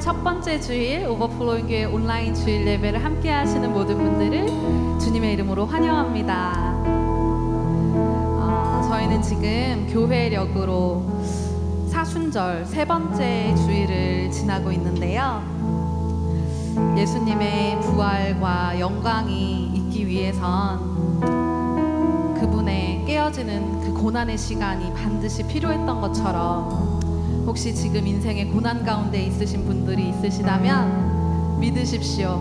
첫 번째 주일 오버플로잉 교회 온라인 주일 예배를 함께 하시는 모든 분들을 주님의 이름으로 환영합니다. 저희는 지금 교회력으로 사순절 세 번째 주일을 지나고 있는데요. 예수님의 부활과 영광이 있기 위해선 그분의 깨어지는 그 고난의 시간이 반드시 필요했던 것처럼, 혹시 지금 인생의 고난 가운데 있으신 분들이 있으시다면 믿으십시오.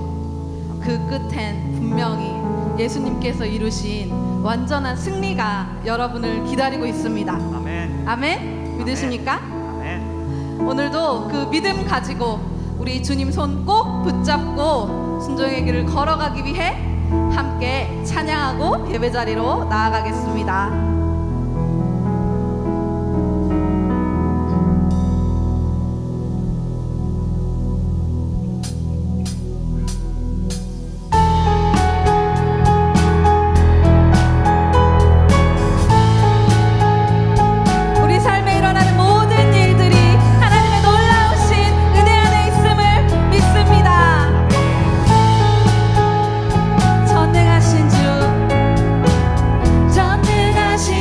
그 끝엔 분명히 예수님께서 이루신 완전한 승리가 여러분을 기다리고 있습니다. 아멘. 아멘? 믿으십니까? 아멘. 오늘도 그 믿음 가지고 우리 주님 손 꼭 붙잡고 순종의 길을 걸어가기 위해 함께 찬양하고 예배 자리로 나아가겠습니다. 전능하신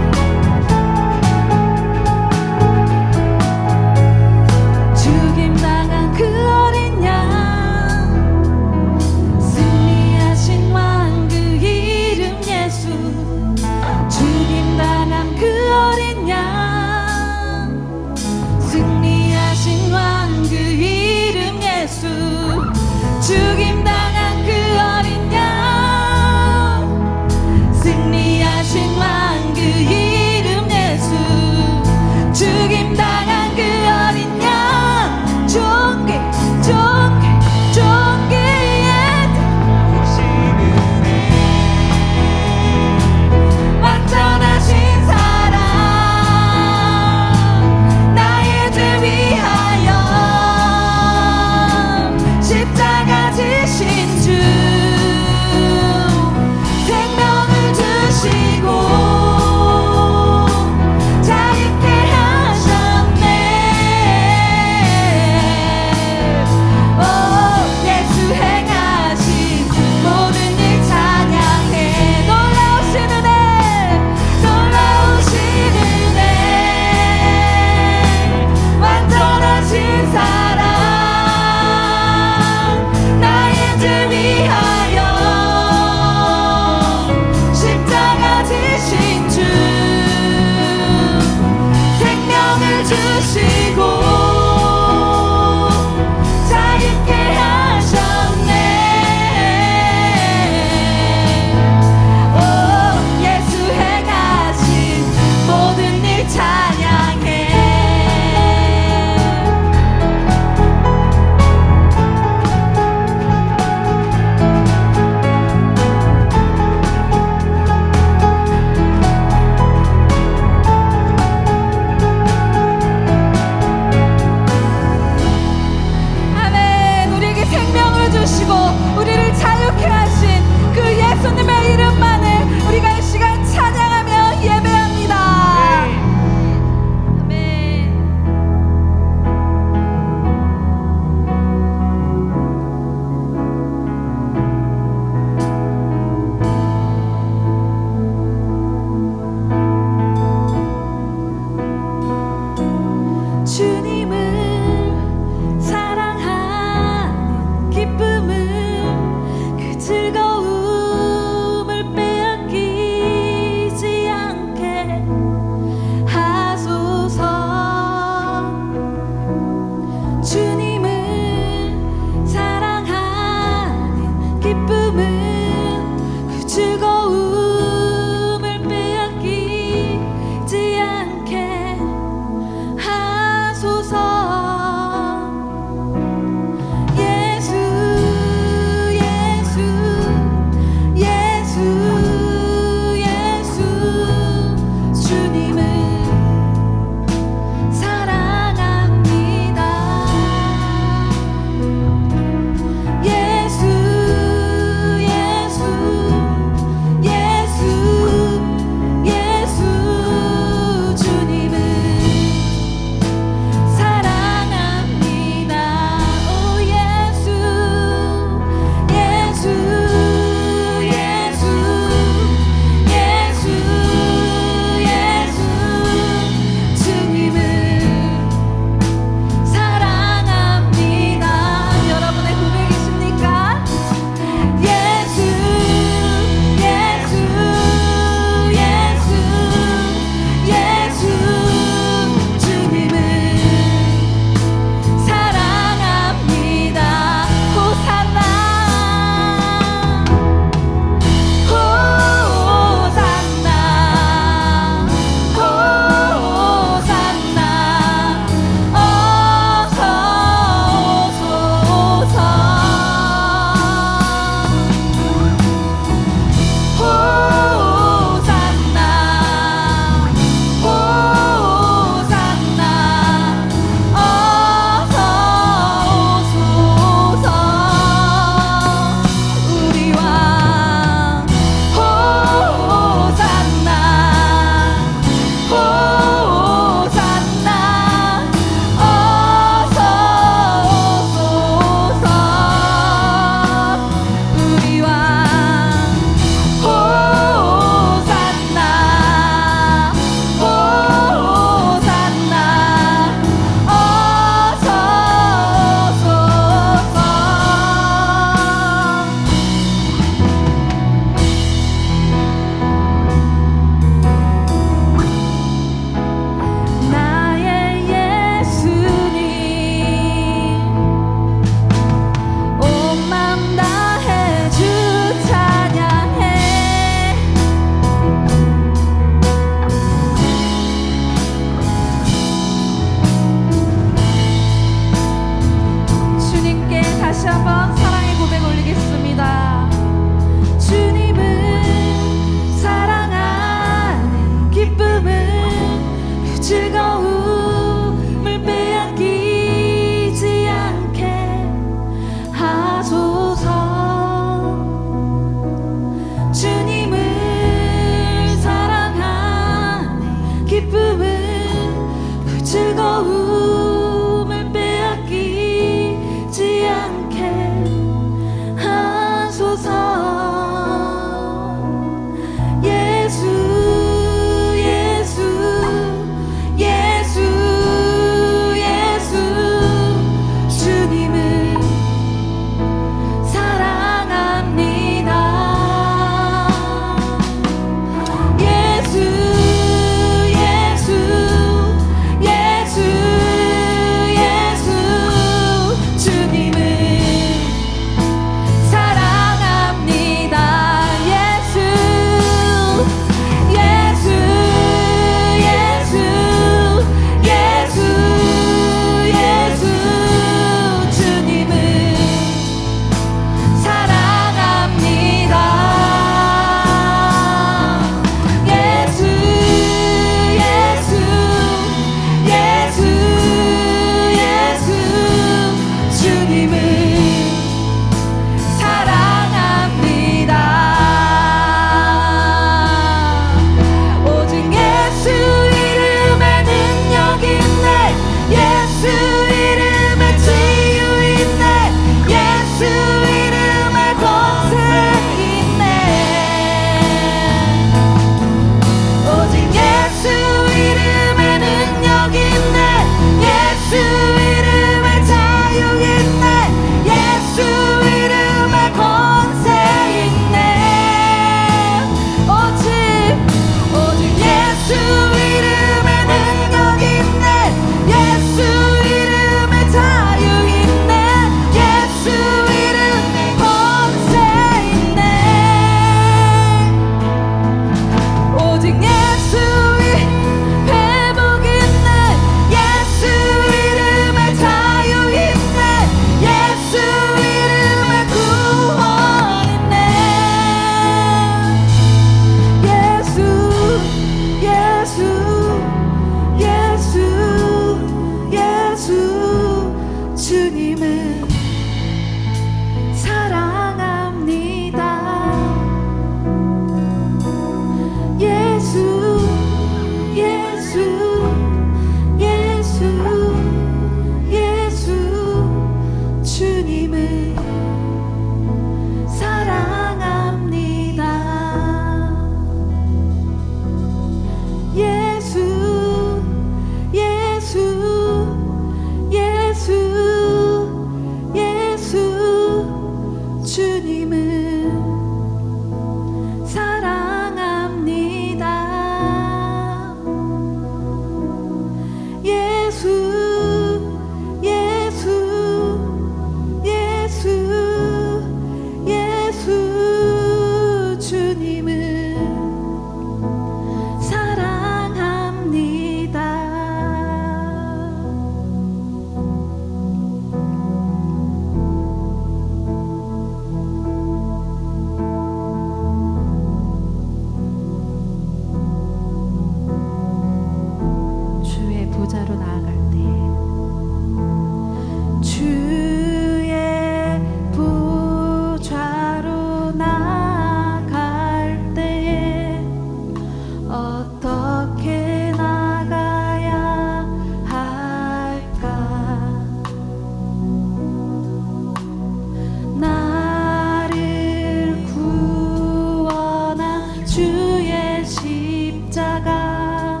주의 십자가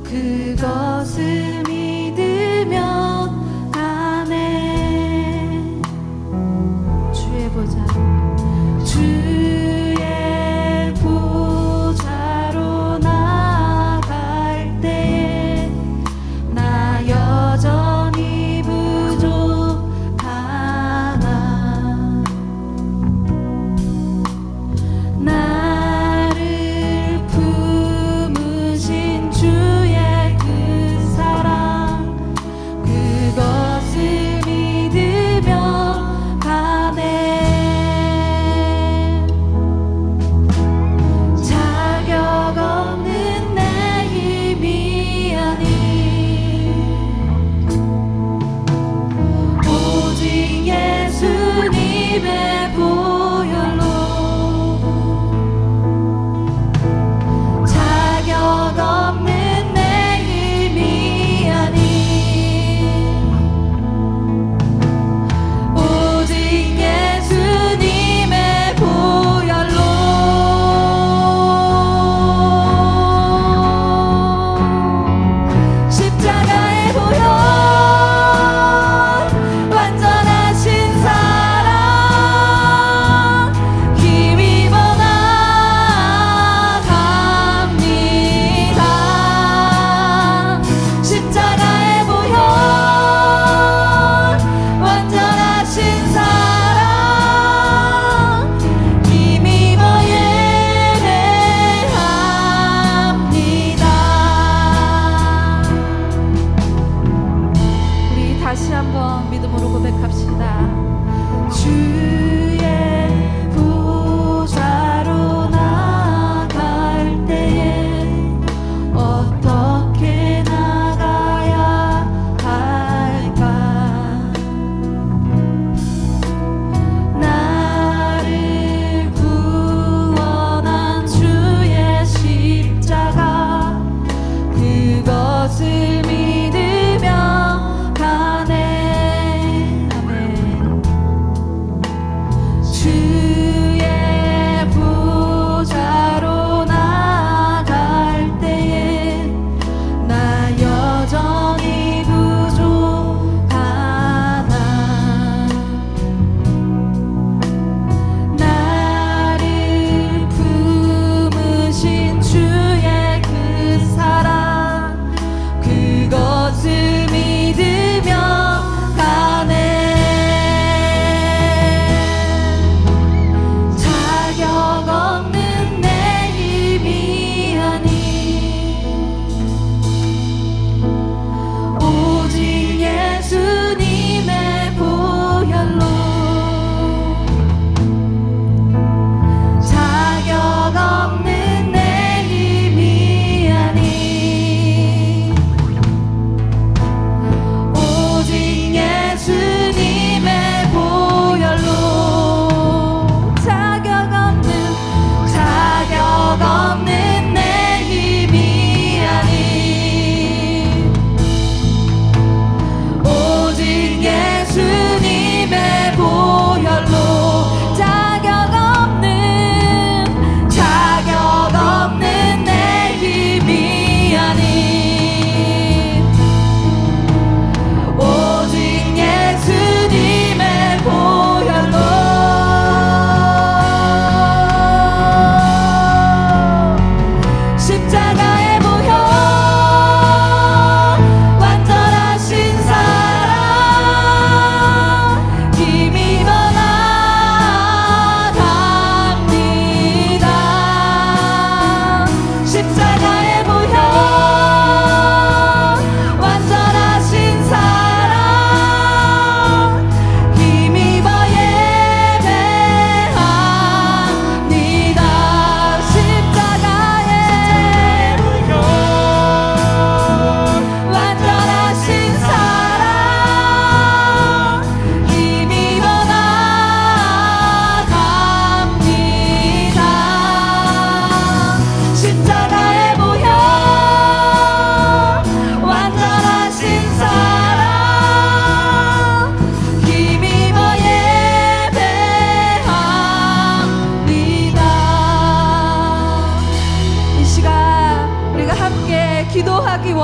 그것을 믿으며 가네. 주의 보좌로 나아갈 때에 나 여전히 부족하나. 나를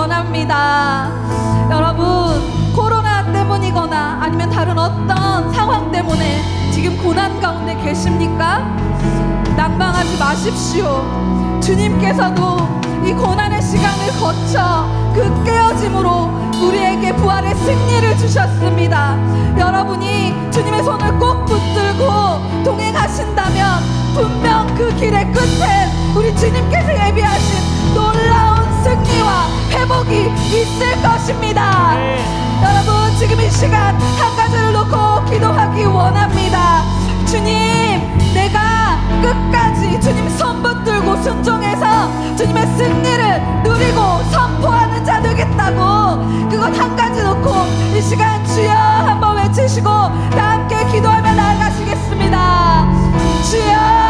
원합니다. 여러분, 코로나 때문이거나 아니면 다른 어떤 상황 때문에 지금 고난 가운데 계십니까? 낭망하지 마십시오. 주님께서도 이 고난의 시간을 거쳐 그 깨어짐으로 우리에게 부활의 승리를 주셨습니다. 여러분이 주님의 손을 꼭 붙들고 동행하신다면 분명 그 길의 끝에 우리 주님께서 예비하신 놀라운 승리와 회복이 있을 것입니다. 여러분, 지금 이 시간 한 가지를 놓고 기도하기 원합니다. 주님, 내가 끝까지 주님 손 붙들고 순종해서 주님의 승리를 누리고 선포하는 자 되겠다고, 그것 한 가지 놓고 이 시간 주여 한번 외치시고 다 함께 기도하며 나아가시겠습니다. 주여,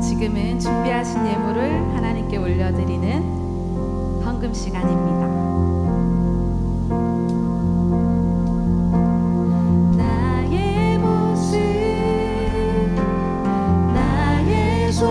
지금은 준비하신 예물을 하나님께 올려드리는 헌금 시간입니다. 나의 모습, 나의 손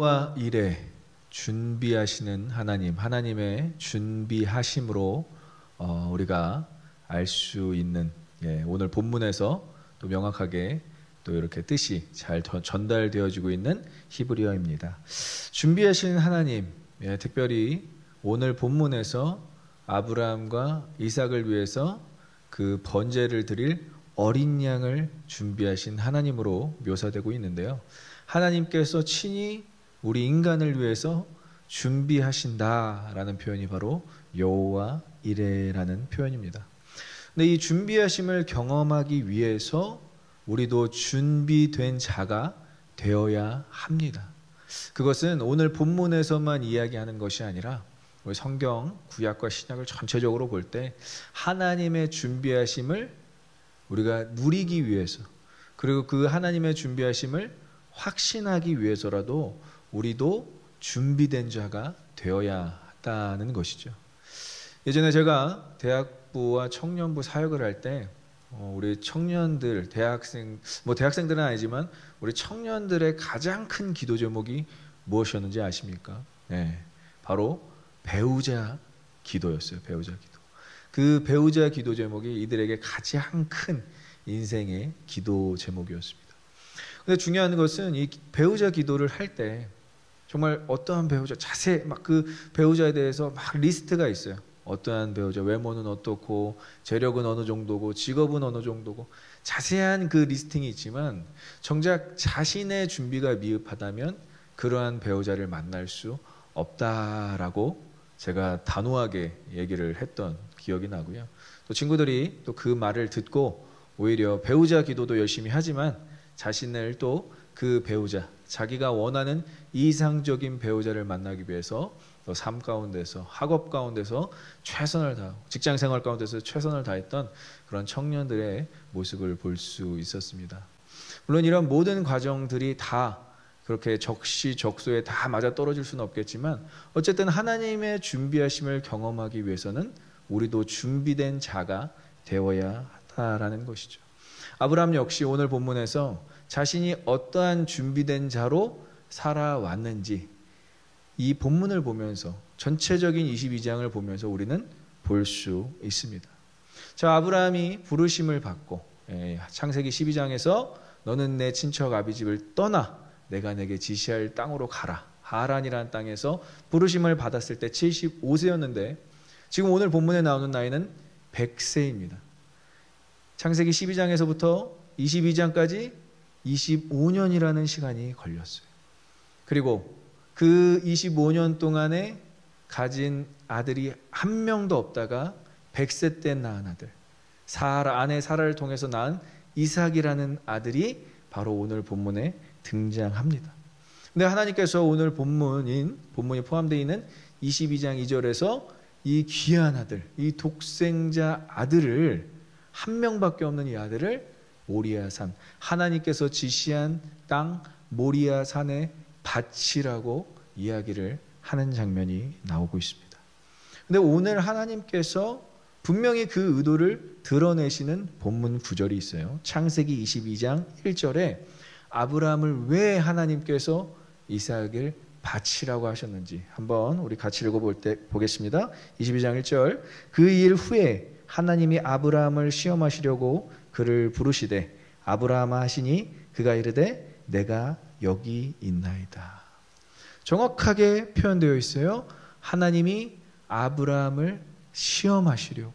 와 일에 준비하시는 하나님, 하나님의 준비하심으로 우리가 알 수 있는, 오늘 본문에서 또 명확하게 또 이렇게 뜻이 잘 전달되어지고 있는 히브리어입니다. 준비하신 하나님, 특별히 오늘 본문에서 아브라함과 이삭을 위해서 그 번제를 드릴 어린 양을 준비하신 하나님으로 묘사되고 있는데요. 하나님께서 친히 우리 인간을 위해서 준비하신다라는 표현이 바로 여호와 이레라는 표현입니다. 근데 이 준비하심을 경험하기 위해서 우리도 준비된 자가 되어야 합니다. 그것은 오늘 본문에서만 이야기하는 것이 아니라 우리 성경 구약과 신약을 전체적으로 볼 때 하나님의 준비하심을 우리가 누리기 위해서, 그리고 그 하나님의 준비하심을 확신하기 위해서라도 우리도 준비된 자가 되어야 한다는 것이죠. 예전에 제가 대학부와 청년부 사역을 할 때 우리 청년들, 대학생들은 아니지만 우리 청년들의 가장 큰 기도 제목이 무엇이었는지 아십니까? 바로 배우자 기도였어요. 배우자 기도. 그 배우자 기도 제목이 이들에게 가장 큰 인생의 기도 제목이었습니다. 근데 중요한 것은 이 배우자 기도를 할 때 정말 어떠한 배우자, 자세히 막 그 배우자에 대해서 막 리스트가 있어요. 어떠한 배우자, 외모는 어떻고, 재력은 어느 정도고, 직업은 어느 정도고, 자세한 그 리스팅이 있지만 정작 자신의 준비가 미흡하다면 그러한 배우자를 만날 수 없다라고 제가 단호하게 얘기를 했던 기억이 나고요. 또 친구들이 또 그 말을 듣고 오히려 배우자 기도도 열심히 하지만 자신을 또 그 배우자, 자기가 원하는 이상적인 배우자를 만나기 위해서 또 삶 가운데서, 학업 가운데서 최선을 다하고, 직장 생활 가운데서 최선을 다했던 그런 청년들의 모습을 볼 수 있었습니다. 물론 이런 모든 과정들이 다 그렇게 적시적소에 다 맞아 떨어질 수는 없겠지만 어쨌든 하나님의 준비하심을 경험하기 위해서는 우리도 준비된 자가 되어야 한다라는 것이죠. 아브라함 역시 오늘 본문에서 자신이 어떠한 준비된 자로 살아왔는지 이 본문을 보면서, 전체적인 22장을 보면서 우리는 볼 수 있습니다. 자, 아브라함이 부르심을 받고 창세기 12장에서 너는 내 친척 아비집을 떠나 내가 내게 지시할 땅으로 가라, 하란이라는 땅에서 부르심을 받았을 때 75세였는데 지금 오늘 본문에 나오는 나이는 100세입니다. 창세기 12장에서부터 22장까지 25년이라는 시간이 걸렸어요. 그리고 그 25년 동안에 가진 아들이 한 명도 없다가 100세 때 낳은 아들, 아내 사라를 통해서 낳은 이삭이라는 아들이 바로 오늘 본문에 등장합니다. 근데 하나님께서 오늘 본문이 포함되어 있는 22장 2절에서 이 귀한 아들, 이 독생자 아들을, 한 명밖에 없는 이 아들을 모리아산, 하나님께서 지시한 땅 모리아산에 바치라고 이야기를 하는 장면이 나오고 있습니다. 근데 오늘 하나님께서 분명히 그 의도를 드러내시는 본문 구절이 있어요. 창세기 22장 1절에 아브라함을 왜 하나님께서 이삭을 바치라고 하셨는지 한번 우리 같이 보겠습니다. 22장 1절, 그 일 후에 하나님이 아브라함을 시험하시려고 그를 부르시되 아브라함아 하시니 그가 이르되 내가 여기 있나이다. 정확하게 표현되어 있어요. 하나님이 아브라함을 시험하시려고.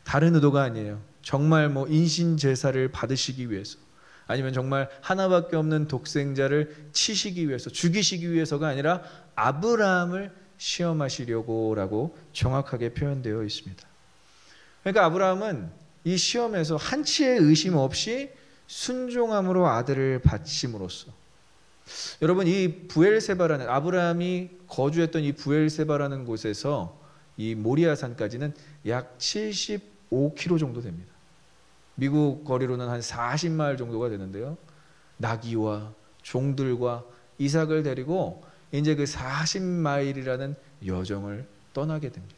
다른 의도가 아니에요. 정말 인신 제사를 받으시기 위해서, 아니면 정말 하나밖에 없는 독생자를 치시기 위해서, 죽이시기 위해서가 아니라 아브라함을 시험하시려고라고 정확하게 표현되어 있습니다. 그러니까 아브라함은 이 시험에서 한치의 의심 없이 순종함으로 아들을 바침으로써, 여러분 이 부엘세바라는, 아브라함이 거주했던 이 부엘세바라는 곳에서 이 모리아산까지는 약 75km 정도 됩니다. 미국 거리로는 한 40마일 정도가 되는데요. 나귀와 종들과 이삭을 데리고 이제 그 40마일이라는 여정을 떠나게 됩니다.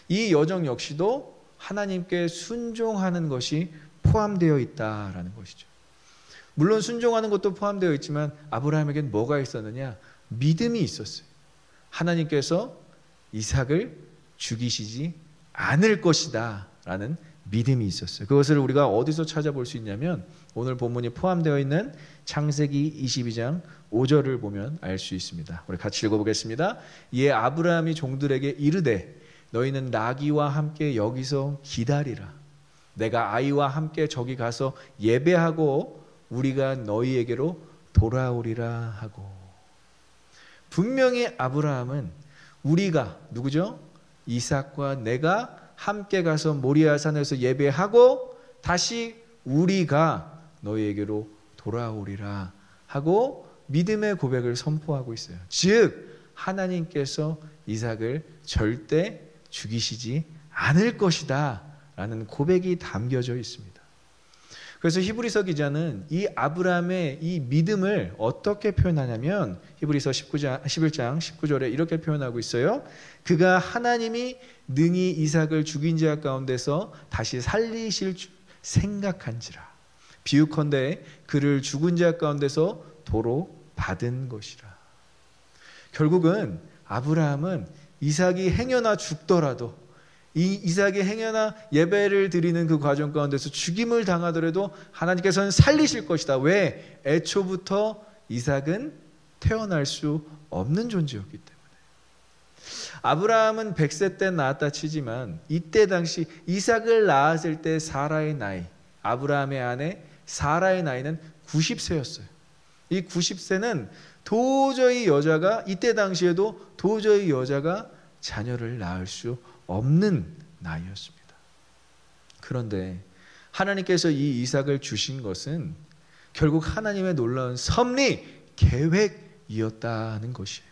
이 여정 역시도 하나님께 순종하는 것이 포함되어 있다라는 것이죠. 물론 순종하는 것도 포함되어 있지만 아브라함에겐 뭐가 있었느냐? 믿음이 있었어요. 하나님께서 이삭을 죽이시지 않을 것이다 라는 믿음이 있었어요. 그것을 우리가 어디서 찾아볼 수 있냐면 오늘 본문이 포함되어 있는 창세기 22장 5절을 보면 알 수 있습니다. 우리 같이 읽어보겠습니다. 이에 아브라함이 종들에게 이르되 너희는 나귀와 함께 여기서 기다리라. 내가 아이와 함께 저기 가서 예배하고 우리가 너희에게로 돌아오리라 하고. 분명히 아브라함은 우리가 누구죠? 이삭과 내가 함께 가서 모리아 산에서 예배하고 다시 우리가 너희에게로 돌아오리라 하고 믿음의 고백을 선포하고 있어요. 즉 하나님께서 이삭을 절대 죽이시지 않을 것이다 라는 고백이 담겨져 있습니다. 그래서 히브리서 기자는 이 아브라함의 이 믿음을 어떻게 표현하냐면 히브리서 11장 19절에 이렇게 표현하고 있어요. 그가 하나님이 능히 이삭을 죽인 자 가운데서 다시 살리실 줄 생각한지라. 비유컨대 그를 죽은 자 가운데서 도로 받은 것이라. 결국은 아브라함은 이삭이 행여나 죽더라도 이 이삭이 행여나 예배를 드리는 그 과정 가운데서 죽임을 당하더라도 하나님께서는 살리실 것이다. 왜? 애초부터 이삭은 태어날 수 없는 존재였기 때문에. 아브라함은 100세 때 낳았다 치지만 이때 당시 이삭을 낳았을 때 사라의 나이, 아브라함의 아내 사라의 나이는 90세였어요. 이 90세는 도저히 여자가 이때 당시에도 도저히 여자가 자녀를 낳을 수 없는 나이였습니다. 그런데 하나님께서 이 이삭을 주신 것은 결국 하나님의 놀라운 섭리 계획이었다는 것이에요.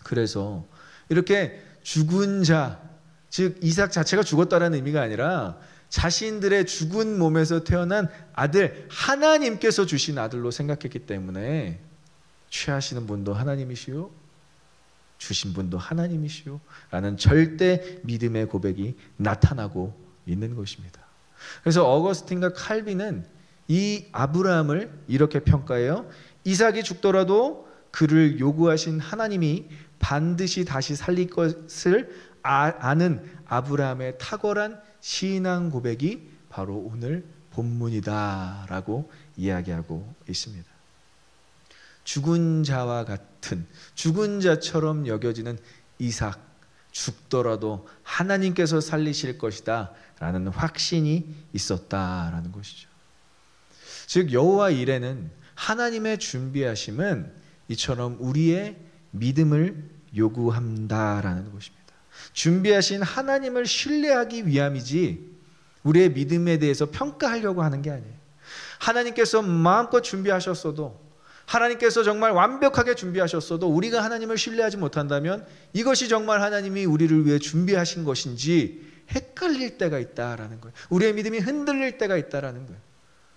그래서 이렇게 죽은 자, 즉 이삭 자체가 죽었다는 의미가 아니라 자신들의 죽은 몸에서 태어난 아들, 하나님께서 주신 아들로 생각했기 때문에 취하시는 분도 하나님이시요 주신 분도 하나님이시요 라는 절대 믿음의 고백이 나타나고 있는 것입니다. 그래서 어거스틴과 칼빈은 이 아브라함을 이렇게 평가해요. 이삭이 죽더라도 그를 요구하신 하나님이 반드시 다시 살릴 것을 아는 아브라함의 탁월한 신앙 고백이 바로 오늘 본문이다 라고 이야기하고 있습니다. 죽은 자와 같은, 죽은 자처럼 여겨지는 이삭, 죽더라도 하나님께서 살리실 것이다 라는 확신이 있었다라는 것이죠. 즉 여호와 이레는 하나님의 준비하심은 이처럼 우리의 믿음을 요구한다라는 것입니다. 준비하신 하나님을 신뢰하기 위함이지 우리의 믿음에 대해서 평가하려고 하는 게 아니에요. 하나님께서 마음껏 준비하셨어도, 하나님께서 정말 완벽하게 준비하셨어도 우리가 하나님을 신뢰하지 못한다면 이것이 정말 하나님이 우리를 위해 준비하신 것인지 헷갈릴 때가 있다라는 거예요. 우리의 믿음이 흔들릴 때가 있다라는 거예요.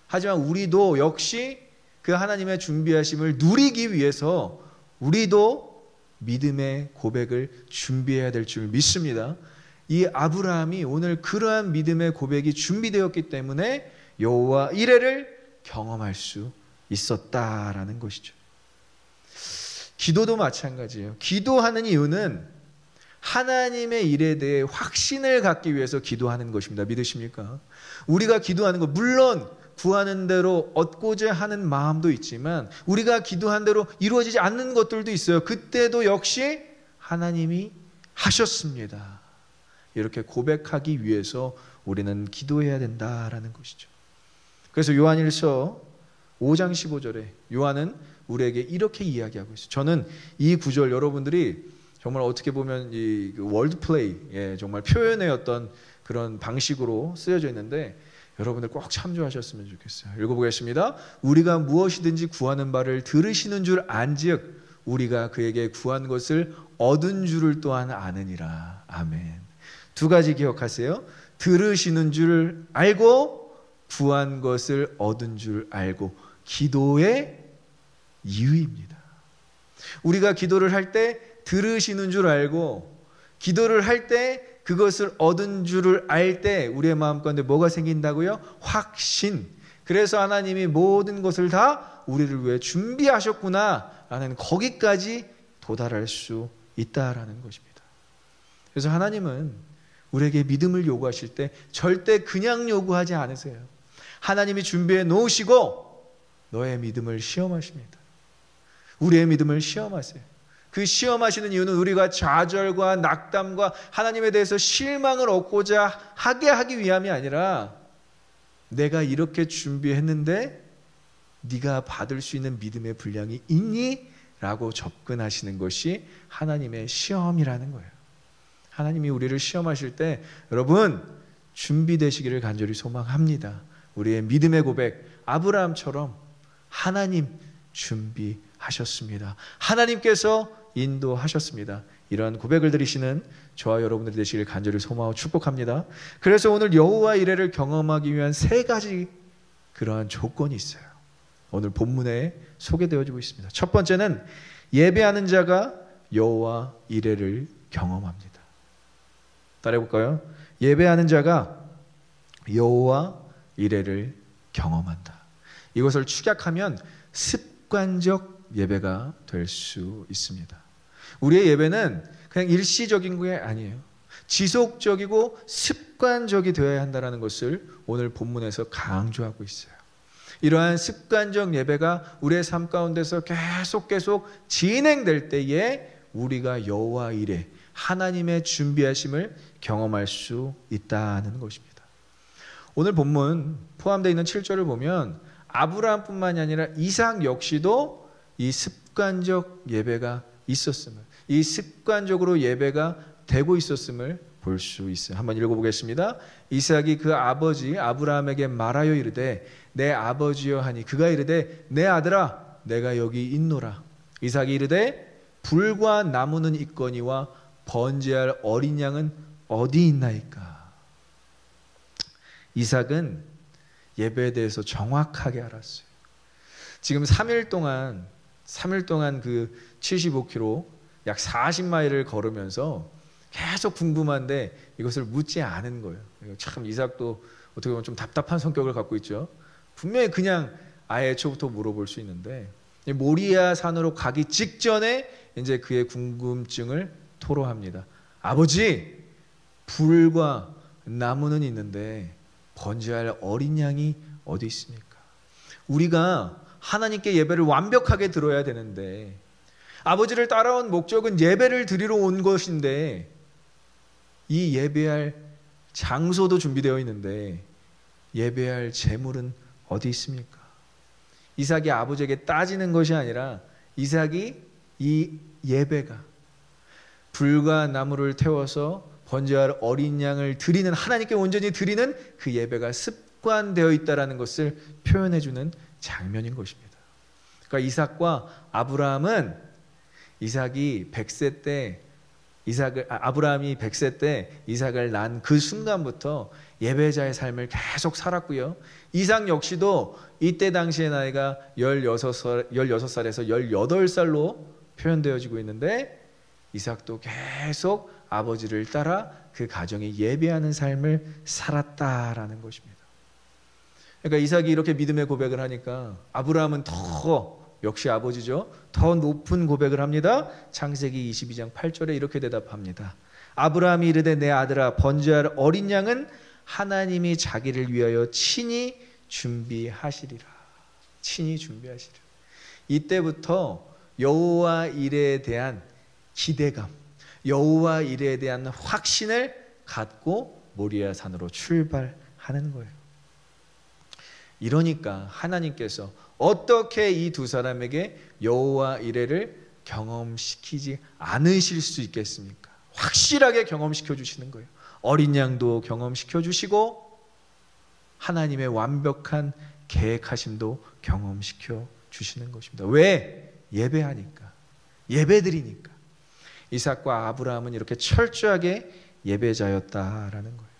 하지만 우리도 역시 그 하나님의 준비하심을 누리기 위해서 우리도 믿음의 고백을 준비해야 될 줄 믿습니다. 이 아브라함이 오늘 그러한 믿음의 고백이 준비되었기 때문에 여호와 이레를 경험할 수 있었다라는 것이죠. 기도도 마찬가지예요. 기도하는 이유는 하나님의 일에 대해 확신을 갖기 위해서 기도하는 것입니다. 믿으십니까? 우리가 기도하는 것, 물론 구하는 대로 얻고자 하는 마음도 있지만 우리가 기도한 대로 이루어지지 않는 것들도 있어요. 그때도 역시 하나님이 하셨습니다. 이렇게 고백하기 위해서 우리는 기도해야 된다라는 것이죠. 그래서 요한일서 5장 15절에 요한은 우리에게 이렇게 이야기하고 있어요. 저는 이 구절 여러분들이 정말 어떻게 보면 이 월드 플레이, 정말 표현의 어떤 그런 방식으로 쓰여져 있는데 여러분들 꼭 참조하셨으면 좋겠어요. 읽어보겠습니다. 우리가 무엇이든지 구하는 바를 들으시는 줄 안즉 우리가 그에게 구한 것을 얻은 줄을 또한 아느니라. 아멘. 두 가지 기억하세요. 들으시는 줄 알고 구한 것을 얻은 줄 알고. 기도의 이유입니다. 우리가 기도를 할 때 들으시는 줄 알고 기도를 할 때 그것을 얻은 줄을 알 때 우리의 마음 가운데 뭐가 생긴다고요? 확신. 그래서 하나님이 모든 것을 다 우리를 위해 준비하셨구나라는 거기까지 도달할 수 있다라는 것입니다. 그래서 하나님은 우리에게 믿음을 요구하실 때 절대 그냥 요구하지 않으세요. 하나님이 준비해 놓으시고 너의 믿음을 시험하십니다. 우리의 믿음을 시험하세요. 그 시험하시는 이유는 우리가 좌절과 낙담과 하나님에 대해서 실망을 얻고자 하기 위함이 아니라 내가 이렇게 준비했는데 네가 받을 수 있는 믿음의 분량이 있니? 라고 접근하시는 것이 하나님의 시험이라는 거예요. 하나님이 우리를 시험하실 때 여러분 준비되시기를 간절히 소망합니다. 우리의 믿음의 고백 아브라함처럼 하나님 준비하셨습니다. 하나님께서 인도하셨습니다. 이러한 고백을 드리시는 저와 여러분들이 되시길 간절히 소망하고 축복합니다. 그래서 오늘 여호와 이레를 경험하기 위한 3가지 그러한 조건이 있어요. 오늘 본문에 소개되어지고 있습니다. 첫 번째는 예배하는 자가 여호와 이레를 경험합니다. 따라해볼까요? 예배하는 자가 여호와 이레를 경험한다. 이것을 축약하면 습관적 예배가 될 수 있습니다. 우리의 예배는 그냥 일시적인 게 아니에요. 지속적이고 습관적이 되어야 한다는 것을 오늘 본문에서 강조하고 있어요. 이러한 습관적 예배가 우리의 삶 가운데서 계속 진행될 때에 우리가 여호와 이레 하나님의 준비하심을 경험할 수 있다는 것입니다. 오늘 본문 포함되어 있는 7절을 보면 아브라함뿐만이 아니라 이삭 역시도 이 습관적 예배가 있었음을, 이 습관적으로 예배가 되고 있었음을 볼 수 있어요. 한번 읽어보겠습니다. 이삭이 그 아버지 아브라함에게 말하여 이르되 내 아버지여 하니 그가 이르되 내 아들아 내가 여기 있노라. 이삭이 이르되 불과 나무는 있거니와 번제할 어린 양은 어디 있나이까. 이삭은 예배에 대해서 정확하게 알았어요. 지금 3일 동안 그 75km 약 40마일을 걸으면서 계속 궁금한데 이것을 묻지 않은 거예요. 참 이삭도 어떻게 보면 좀 답답한 성격을 갖고 있죠. 분명히 그냥 아예 애초부터 물어볼 수 있는데 모리아 산으로 가기 직전에 이제 그의 궁금증을 토로합니다. 아버지, 불과 나무는 있는데 번제할 어린 양이 어디 있습니까? 우리가 하나님께 예배를 완벽하게 드려야 되는데 아버지를 따라온 목적은 예배를 드리러 온 것인데 이 예배할 장소도 준비되어 있는데 예배할 제물은 어디 있습니까? 이삭이 아버지에게 따지는 것이 아니라 이삭이 이 예배가 불과 나무를 태워서 번제할 어린 양을 드리는 하나님께 온전히 드리는 그 예배가 습관되어 있다는 것을 표현해주는 장면인 것입니다. 그러니까 이삭과 아브라함은 아브라함이 100세 때 이삭을 낳은 그 순간부터 예배자의 삶을 계속 살았고요. 이삭 역시도 이때 당시의 나이가 16살에서 18살로 표현되어지고 있는데 이삭도 계속 아버지를 따라 그 가정에 예배하는 삶을 살았다라는 것입니다. 그러니까 이삭이 이렇게 믿음의 고백을 하니까 아브라함은 역시 아버지죠. 더 높은 고백을 합니다. 창세기 22장 8절에 이렇게 대답합니다. 아브라함이 이르되 내 아들아 번제할 어린 양은 하나님이 자기를 위하여 친히 준비하시리라. 친히 준비하시리라. 이때부터 여호와 이레에 대한 기대감, 여호와 이레에 대한 확신을 갖고 모리아 산으로 출발하는 거예요. 이러니까 하나님께서 어떻게 이 두 사람에게 여호와 이레를 경험시키지 않으실 수 있겠습니까? 확실하게 경험시켜 주시는 거예요. 어린 양도 경험시켜 주시고 하나님의 완벽한 계획하심도 경험시켜 주시는 것입니다. 왜? 예배하니까, 예배드리니까. 이삭과 아브라함은 이렇게 철저하게 예배자였다라는 거예요.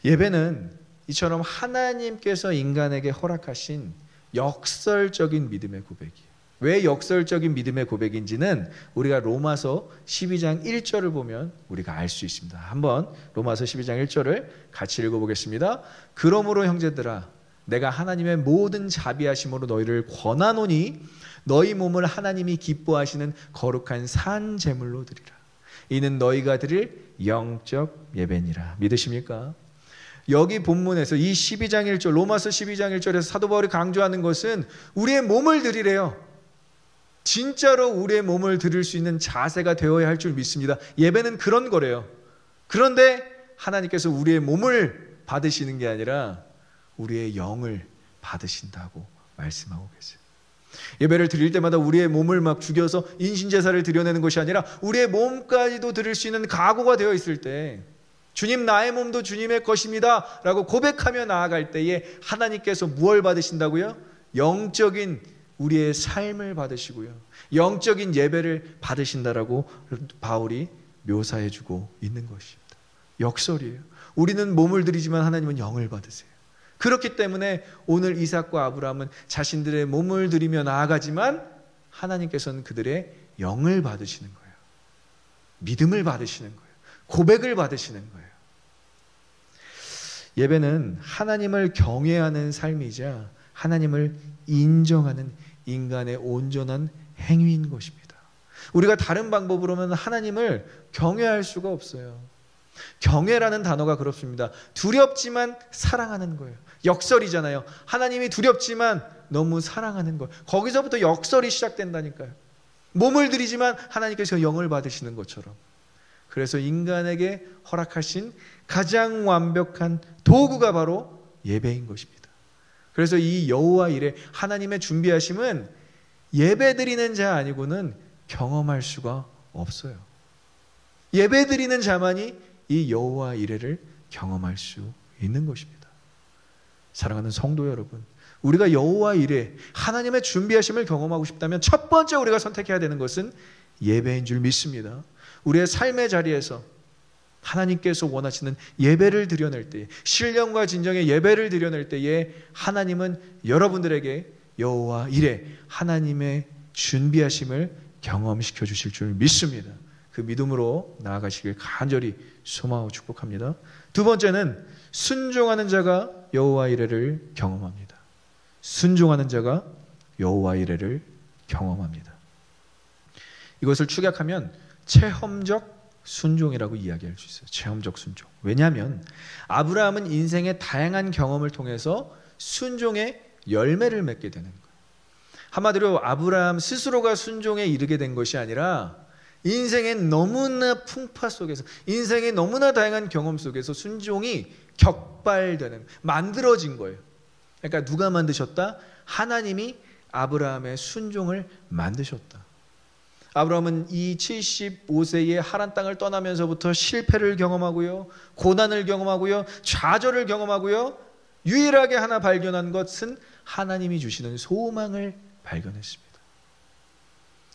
예배는 이처럼 하나님께서 인간에게 허락하신 역설적인 믿음의 고백이에요. 왜 역설적인 믿음의 고백인지는 우리가 로마서 12장 1절을 보면 우리가 알 수 있습니다. 한번 로마서 12장 1절을 같이 읽어보겠습니다. 그러므로 형제들아 내가 하나님의 모든 자비하심으로 너희를 권하노니 너희 몸을 하나님이 기뻐하시는 거룩한 산 제물로 드리라. 이는 너희가 드릴 영적 예배니라. 믿으십니까? 여기 본문에서 이 12장 1절 로마서 12장 1절에서 사도 바울이 강조하는 것은 우리의 몸을 드리래요. 진짜로 우리의 몸을 드릴 수 있는 자세가 되어야 할 줄 믿습니다. 예배는 그런 거래요. 그런데 하나님께서 우리의 몸을 받으시는 게 아니라 우리의 영을 받으신다고 말씀하고 계세요. 예배를 드릴 때마다 우리의 몸을 막 죽여서 인신제사를 드려내는 것이 아니라 우리의 몸까지도 드릴 수 있는 각오가 되어 있을 때, 주님 나의 몸도 주님의 것입니다 라고 고백하며 나아갈 때에 하나님께서 무엇을 받으신다고요? 영적인 우리의 삶을 받으시고요, 영적인 예배를 받으신다라고 바울이 묘사해주고 있는 것입니다. 역설이에요. 우리는 몸을 드리지만 하나님은 영을 받으세요. 그렇기 때문에 오늘 이삭과 아브라함은 자신들의 몸을 드리며 나아가지만 하나님께서는 그들의 영을 받으시는 거예요. 믿음을 받으시는 거예요. 고백을 받으시는 거예요. 예배는 하나님을 경외하는 삶이자 하나님을 인정하는 인간의 온전한 행위인 것입니다. 우리가 다른 방법으로는 하나님을 경외할 수가 없어요. 경외라는 단어가 그렇습니다. 두렵지만 사랑하는 거예요. 역설이잖아요. 하나님이 두렵지만 너무 사랑하는 거예요. 거기서부터 역설이 시작된다니까요. 몸을 드리지만 하나님께서 영을 받으시는 것처럼. 그래서 인간에게 허락하신 가장 완벽한 도구가 바로 예배인 것입니다. 그래서 이 여호와 이레, 하나님의 준비하심은 예배 드리는 자 아니고는 경험할 수가 없어요. 예배 드리는 자만이 이 여호와 이레를 경험할 수 있는 것입니다. 사랑하는 성도 여러분, 우리가 여호와 이레, 하나님의 준비하심을 경험하고 싶다면 첫 번째 우리가 선택해야 되는 것은 예배인 줄 믿습니다. 우리의 삶의 자리에서 하나님께서 원하시는 예배를 드려낼 때에, 신령과 진정의 예배를 드려낼 때에 하나님은 여러분들에게 여호와 이레, 하나님의 준비하심을 경험시켜 주실 줄 믿습니다. 그 믿음으로 나아가시길 간절히 소망하고 축복합니다. 두 번째는 순종하는 자가 여호와 이레를 경험합니다. 순종하는 자가 여호와 이레를 경험합니다. 이것을 축약하면 체험적 순종이라고 이야기할 수 있어요. 체험적 순종. 왜냐하면 아브라함은 인생의 다양한 경험을 통해서 순종의 열매를 맺게 되는 거예요. 한마디로 아브라함 스스로가 순종에 이르게 된 것이 아니라 인생의 너무나 풍파 속에서, 인생의 너무나 다양한 경험 속에서 순종이 격발되는, 만들어진 거예요. 그러니까 누가 만드셨다? 하나님이 아브라함의 순종을 만드셨다. 아브라함은 이 75세의 하란 땅을 떠나면서부터 실패를 경험하고요, 고난을 경험하고요, 좌절을 경험하고요, 유일하게 하나 발견한 것은 하나님이 주시는 소망을 발견했습니다.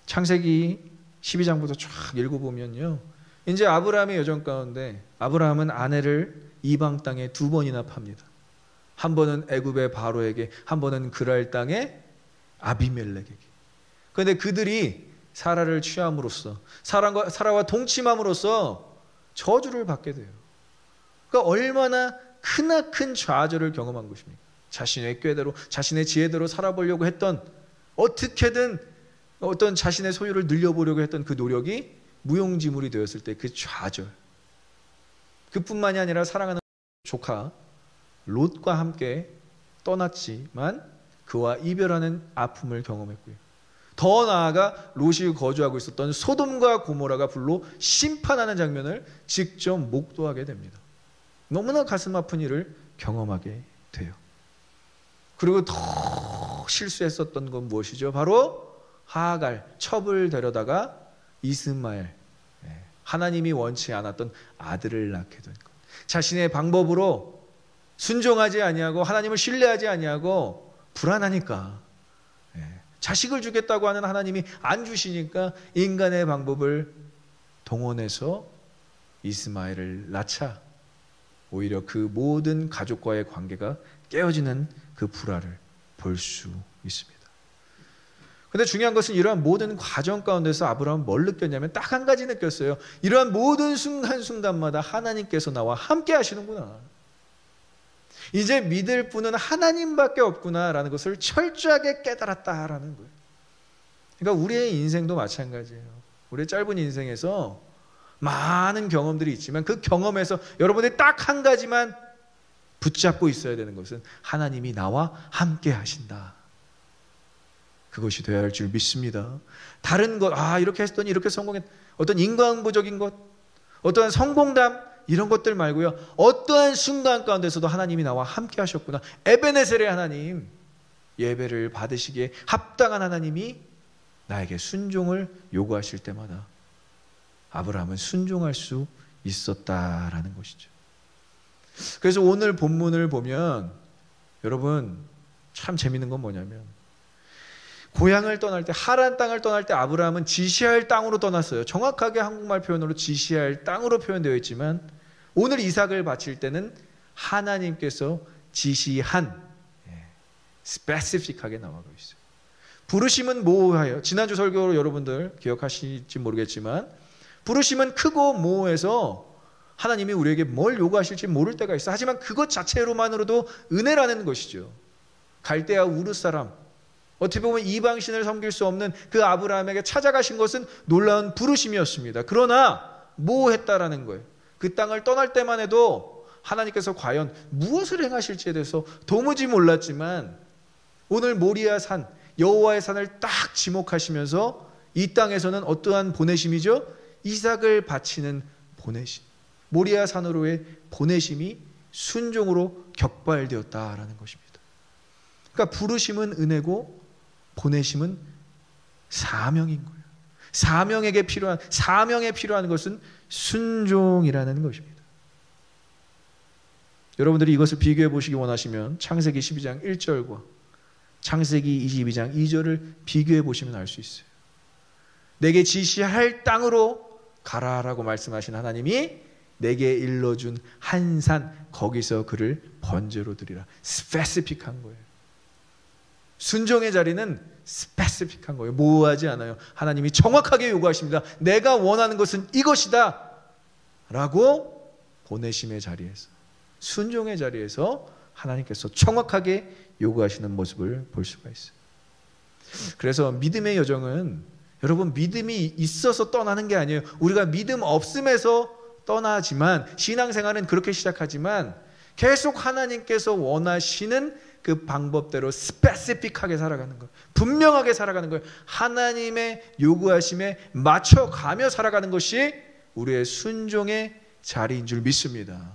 창세기 12장부터 쫙 읽어보면요, 이제 아브라함의 여정 가운데 아브라함은 아내를 이방 땅에 2번이나 팝니다. 한 번은 애굽의 바로에게, 한 번은 그랄 땅의 아비멜렉에게. 그런데 그들이 사라를 취함으로써, 사라와 동침함으로써 저주를 받게 돼요. 그러니까 얼마나 크나큰 좌절을 경험한 것입니까? 자신의 꾀대로, 자신의 지혜대로 살아보려고 했던, 어떻게든 어떤 자신의 소유를 늘려보려고 했던 그 노력이 무용지물이 되었을 때 그 좌절, 그뿐만이 아니라 사랑하는 조카 롯과 함께 떠났지만 그와 이별하는 아픔을 경험했고요, 더 나아가 롯이 거주하고 있었던 소돔과 고모라가 불로 심판하는 장면을 직접 목도하게 됩니다. 너무나 가슴 아픈 일을 경험하게 돼요. 그리고 더 실수했었던 건 무엇이죠? 바로 하갈, 첩을 데려다가 이스마엘, 하나님이 원치 않았던 아들을 낳게 된 것. 자신의 방법으로 순종하지 아니하고 하나님을 신뢰하지 아니하고 불안하니까, 자식을 주겠다고 하는 하나님이 안 주시니까 인간의 방법을 동원해서 이스마엘을 낳자 오히려 그 모든 가족과의 관계가 깨어지는 그 불화를 볼 수 있습니다. 그런데 중요한 것은 이러한 모든 과정 가운데서 아브라함은 뭘 느꼈냐면 딱 한 가지 느꼈어요. 이러한 모든 순간순간마다 하나님께서 나와 함께 하시는구나. 이제 믿을 분은 하나님밖에 없구나라는 것을 철저하게 깨달았다라는 거예요. 그러니까 우리의 인생도 마찬가지예요. 우리의 짧은 인생에서 많은 경험들이 있지만 그 경험에서 여러분들이 딱 한 가지만 붙잡고 있어야 되는 것은 하나님이 나와 함께 하신다. 그것이 되어야 할 줄 믿습니다. 다른 것, 이렇게 했더니 이렇게 성공했, 어떤 인과응보적인 것, 어떠한 성공담, 이런 것들 말고요. 어떠한 순간 가운데서도 하나님이 나와 함께 하셨구나. 에베네셀의 하나님, 예배를 받으시기에 합당한 하나님이 나에게 순종을 요구하실 때마다 아브라함은 순종할 수 있었다라는 것이죠. 그래서 오늘 본문을 보면 여러분 참 재밌는 건 뭐냐면 고향을 떠날 때, 하란 땅을 떠날 때 아브라함은 지시할 땅으로 떠났어요. 정확하게 한국말 표현으로 지시할 땅으로 표현되어 있지만 오늘 이삭을 바칠 때는 하나님께서 지시한, 스페시픽하게 나와가 있어요. 부르심은 모호하여, 지난주 설교로 여러분들 기억하실지 모르겠지만 부르심은 크고 모호해서 하나님이 우리에게 뭘 요구하실지 모를 때가 있어. 하지만 그것 자체로만으로도 은혜라는 것이죠. 갈대아 우르 사람, 어떻게 보면 이방신을 섬길 수 없는 그 아브라함에게 찾아가신 것은 놀라운 부르심이었습니다. 그러나 모호했다라는 거예요. 그 땅을 떠날 때만 해도 하나님께서 과연 무엇을 행하실지에 대해서 도무지 몰랐지만 오늘 모리아 산, 여호와의 산을 딱 지목하시면서 이 땅에서는 어떠한 보내심이죠? 이삭을 바치는 보내심. 모리아 산으로의 보내심이 순종으로 격발되었다라는 것입니다. 그러니까 부르심은 은혜고 보내심은 사명인 거예요. 사명에 필요한 것은 순종이라는 것입니다. 여러분들이 이것을 비교해 보시기 원하시면 창세기 12장 1절과 창세기 22장 2절을 비교해 보시면 알 수 있어요. 내게 지시할 땅으로 가라라고 말씀하신 하나님이 내게 일러준 한 산, 거기서 그를 번제로 드리라. 스페시픽한 거예요. 순종의 자리는 스페시픽한 거예요. 모호하지 않아요. 하나님이 정확하게 요구하십니다. 내가 원하는 것은 이것이다 라고 보내심의 자리에서, 순종의 자리에서 하나님께서 정확하게 요구하시는 모습을 볼 수가 있어요. 그래서 믿음의 여정은 여러분 믿음이 있어서 떠나는 게 아니에요. 우리가 믿음 없음에서 떠나지만, 신앙생활은 그렇게 시작하지만 계속 하나님께서 원하시는 그 방법대로 스페시픽하게 살아가는 거예요. 분명하게 살아가는 거예요. 하나님의 요구하심에 맞춰가며 살아가는 것이 우리의 순종의 자리인 줄 믿습니다.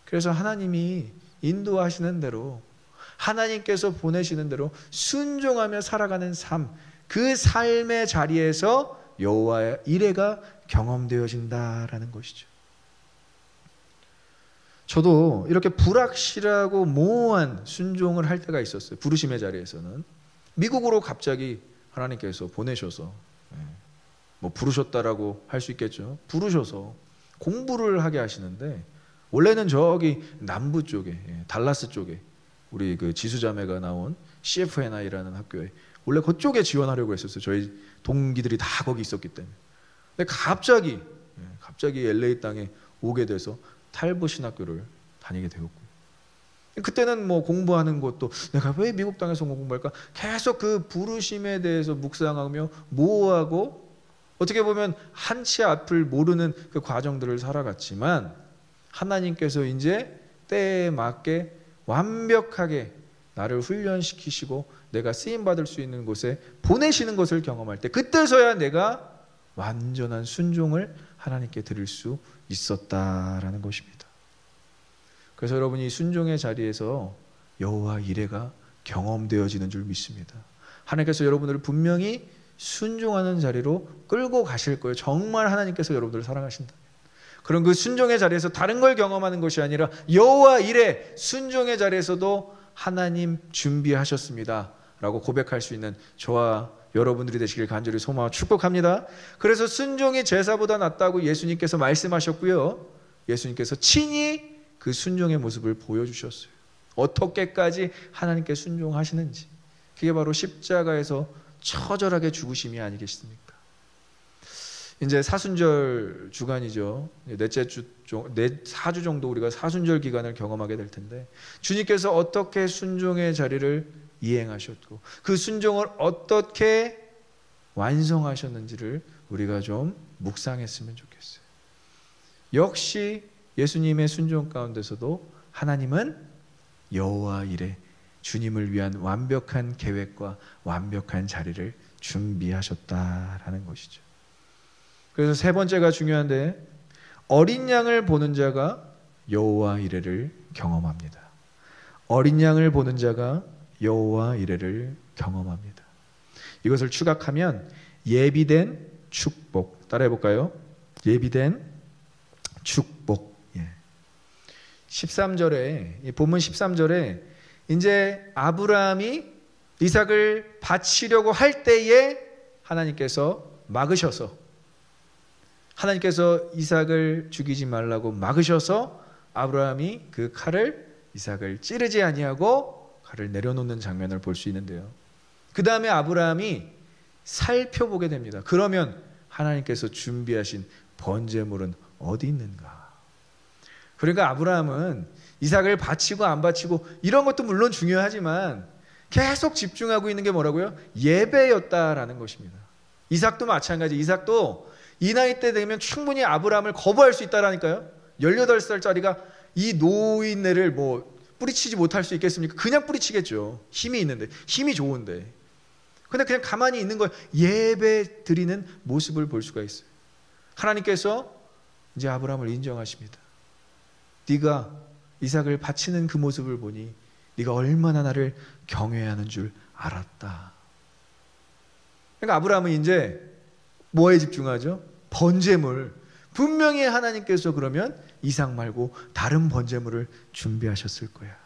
그래서 하나님이 인도하시는 대로, 하나님께서 보내시는 대로 순종하며 살아가는 삶, 그 삶의 자리에서 여호와의 이레가 경험되어진다라는 것이죠. 저도 이렇게 불확실하고 모호한 순종을 할 때가 있었어요. 부르심의 자리에서는 미국으로 갑자기 하나님께서 보내셔서, 뭐 부르셨다라고 할 수 있겠죠. 부르셔서 공부를 하게 하시는데, 원래는 저기 남부 쪽에, 달라스 쪽에 우리 그 지수자매가 나온 CFNI라는 학교에 원래 그쪽에 지원하려고 했었어요. 저희 동기들이 다 거기 있었기 때문에. 근데 갑자기 LA 땅에 오게 돼서 탈보 신학교를 다니게 되었고요. 그때는 뭐 공부하는 것도 내가 왜 미국 땅에서 공부할까? 계속 그 부르심에 대해서 묵상하며 모호하고 어떻게 보면 한치 앞을 모르는 그 과정들을 살아갔지만, 하나님께서 이제 때에 맞게 완벽하게 나를 훈련시키시고 내가 쓰임받을 수 있는 곳에 보내시는 것을 경험할 때, 그때서야 내가 완전한 순종을 하나님께 드릴 수 있었다라는 것입니다. 그래서 여러분이 순종의 자리에서 여호와 이레가 경험되어지는 줄 믿습니다. 하나님께서 여러분들을 분명히 순종하는 자리로 끌고 가실 거예요. 정말 하나님께서 여러분들을 사랑하신다. 그런 그 순종의 자리에서 다른 걸 경험하는 것이 아니라 여호와 이레, 순종의 자리에서도 하나님 준비하셨습니다 라고 고백할 수 있는 저와 여러분들이 되시길 간절히 소망하고 축복합니다. 그래서 순종이 제사보다 낫다고 예수님께서 말씀하셨고요, 예수님께서 친히 그 순종의 모습을 보여주셨어요. 어떻게까지 하나님께 순종하시는지, 그게 바로 십자가에서 처절하게 죽으심이 아니겠습니까? 이제 사순절 주간이죠. 넷째 주, 4주 정도 우리가 사순절 기간을 경험하게 될 텐데, 주님께서 어떻게 순종의 자리를 이행하셨고 그 순종을 어떻게 완성하셨는지를 우리가 좀 묵상했으면 좋겠어요. 역시 예수님의 순종 가운데서도 하나님은 여호와 이레, 주님을 위한 완벽한 계획과 완벽한 자리를 준비하셨다라는 것이죠. 그래서 세 번째가 중요한데, 어린 양을 보는 자가 여호와 이레를 경험합니다. 어린 양을 보는 자가 여호와 이레를 경험합니다. 이것을 추각하면 예비된 축복. 따라해 볼까요? 예비된 축복. 13절에, 본문 13절에 이제 아브라함이 이삭을 바치려고 할 때에 하나님께서 막으셔서, 하나님께서 이삭을 죽이지 말라고 막으셔서 아브라함이 그 칼을, 이삭을 찌르지 아니하고 칼을 내려놓는 장면을 볼 수 있는데요. 그 다음에 아브라함이 살펴보게 됩니다. 그러면 하나님께서 준비하신 번제물은 어디 있는가? 그러니까 아브라함은 이삭을 바치고 안 바치고 이런 것도 물론 중요하지만 계속 집중하고 있는 게 뭐라고요? 예배였다라는 것입니다. 이삭도 마찬가지. 이삭도 이 나이 때 되면 충분히 아브라함을 거부할 수 있다라니까요. 18살짜리가 이 노인네를 뭐 뿌리치지 못할 수 있겠습니까? 그냥 뿌리치겠죠. 힘이 있는데, 힘이 좋은데. 근데 그냥 가만히 있는 거예요. 예배 드리는 모습을 볼 수가 있어요. 하나님께서 이제 아브라함을 인정하십니다. 네가 이삭을 바치는 그 모습을 보니 네가 얼마나 나를 경외하는 줄 알았다. 그러니까 아브라함은 이제 뭐에 집중하죠? 번제물. 분명히 하나님께서 그러면 이삭 말고 다른 번제물을 준비하셨을 거야.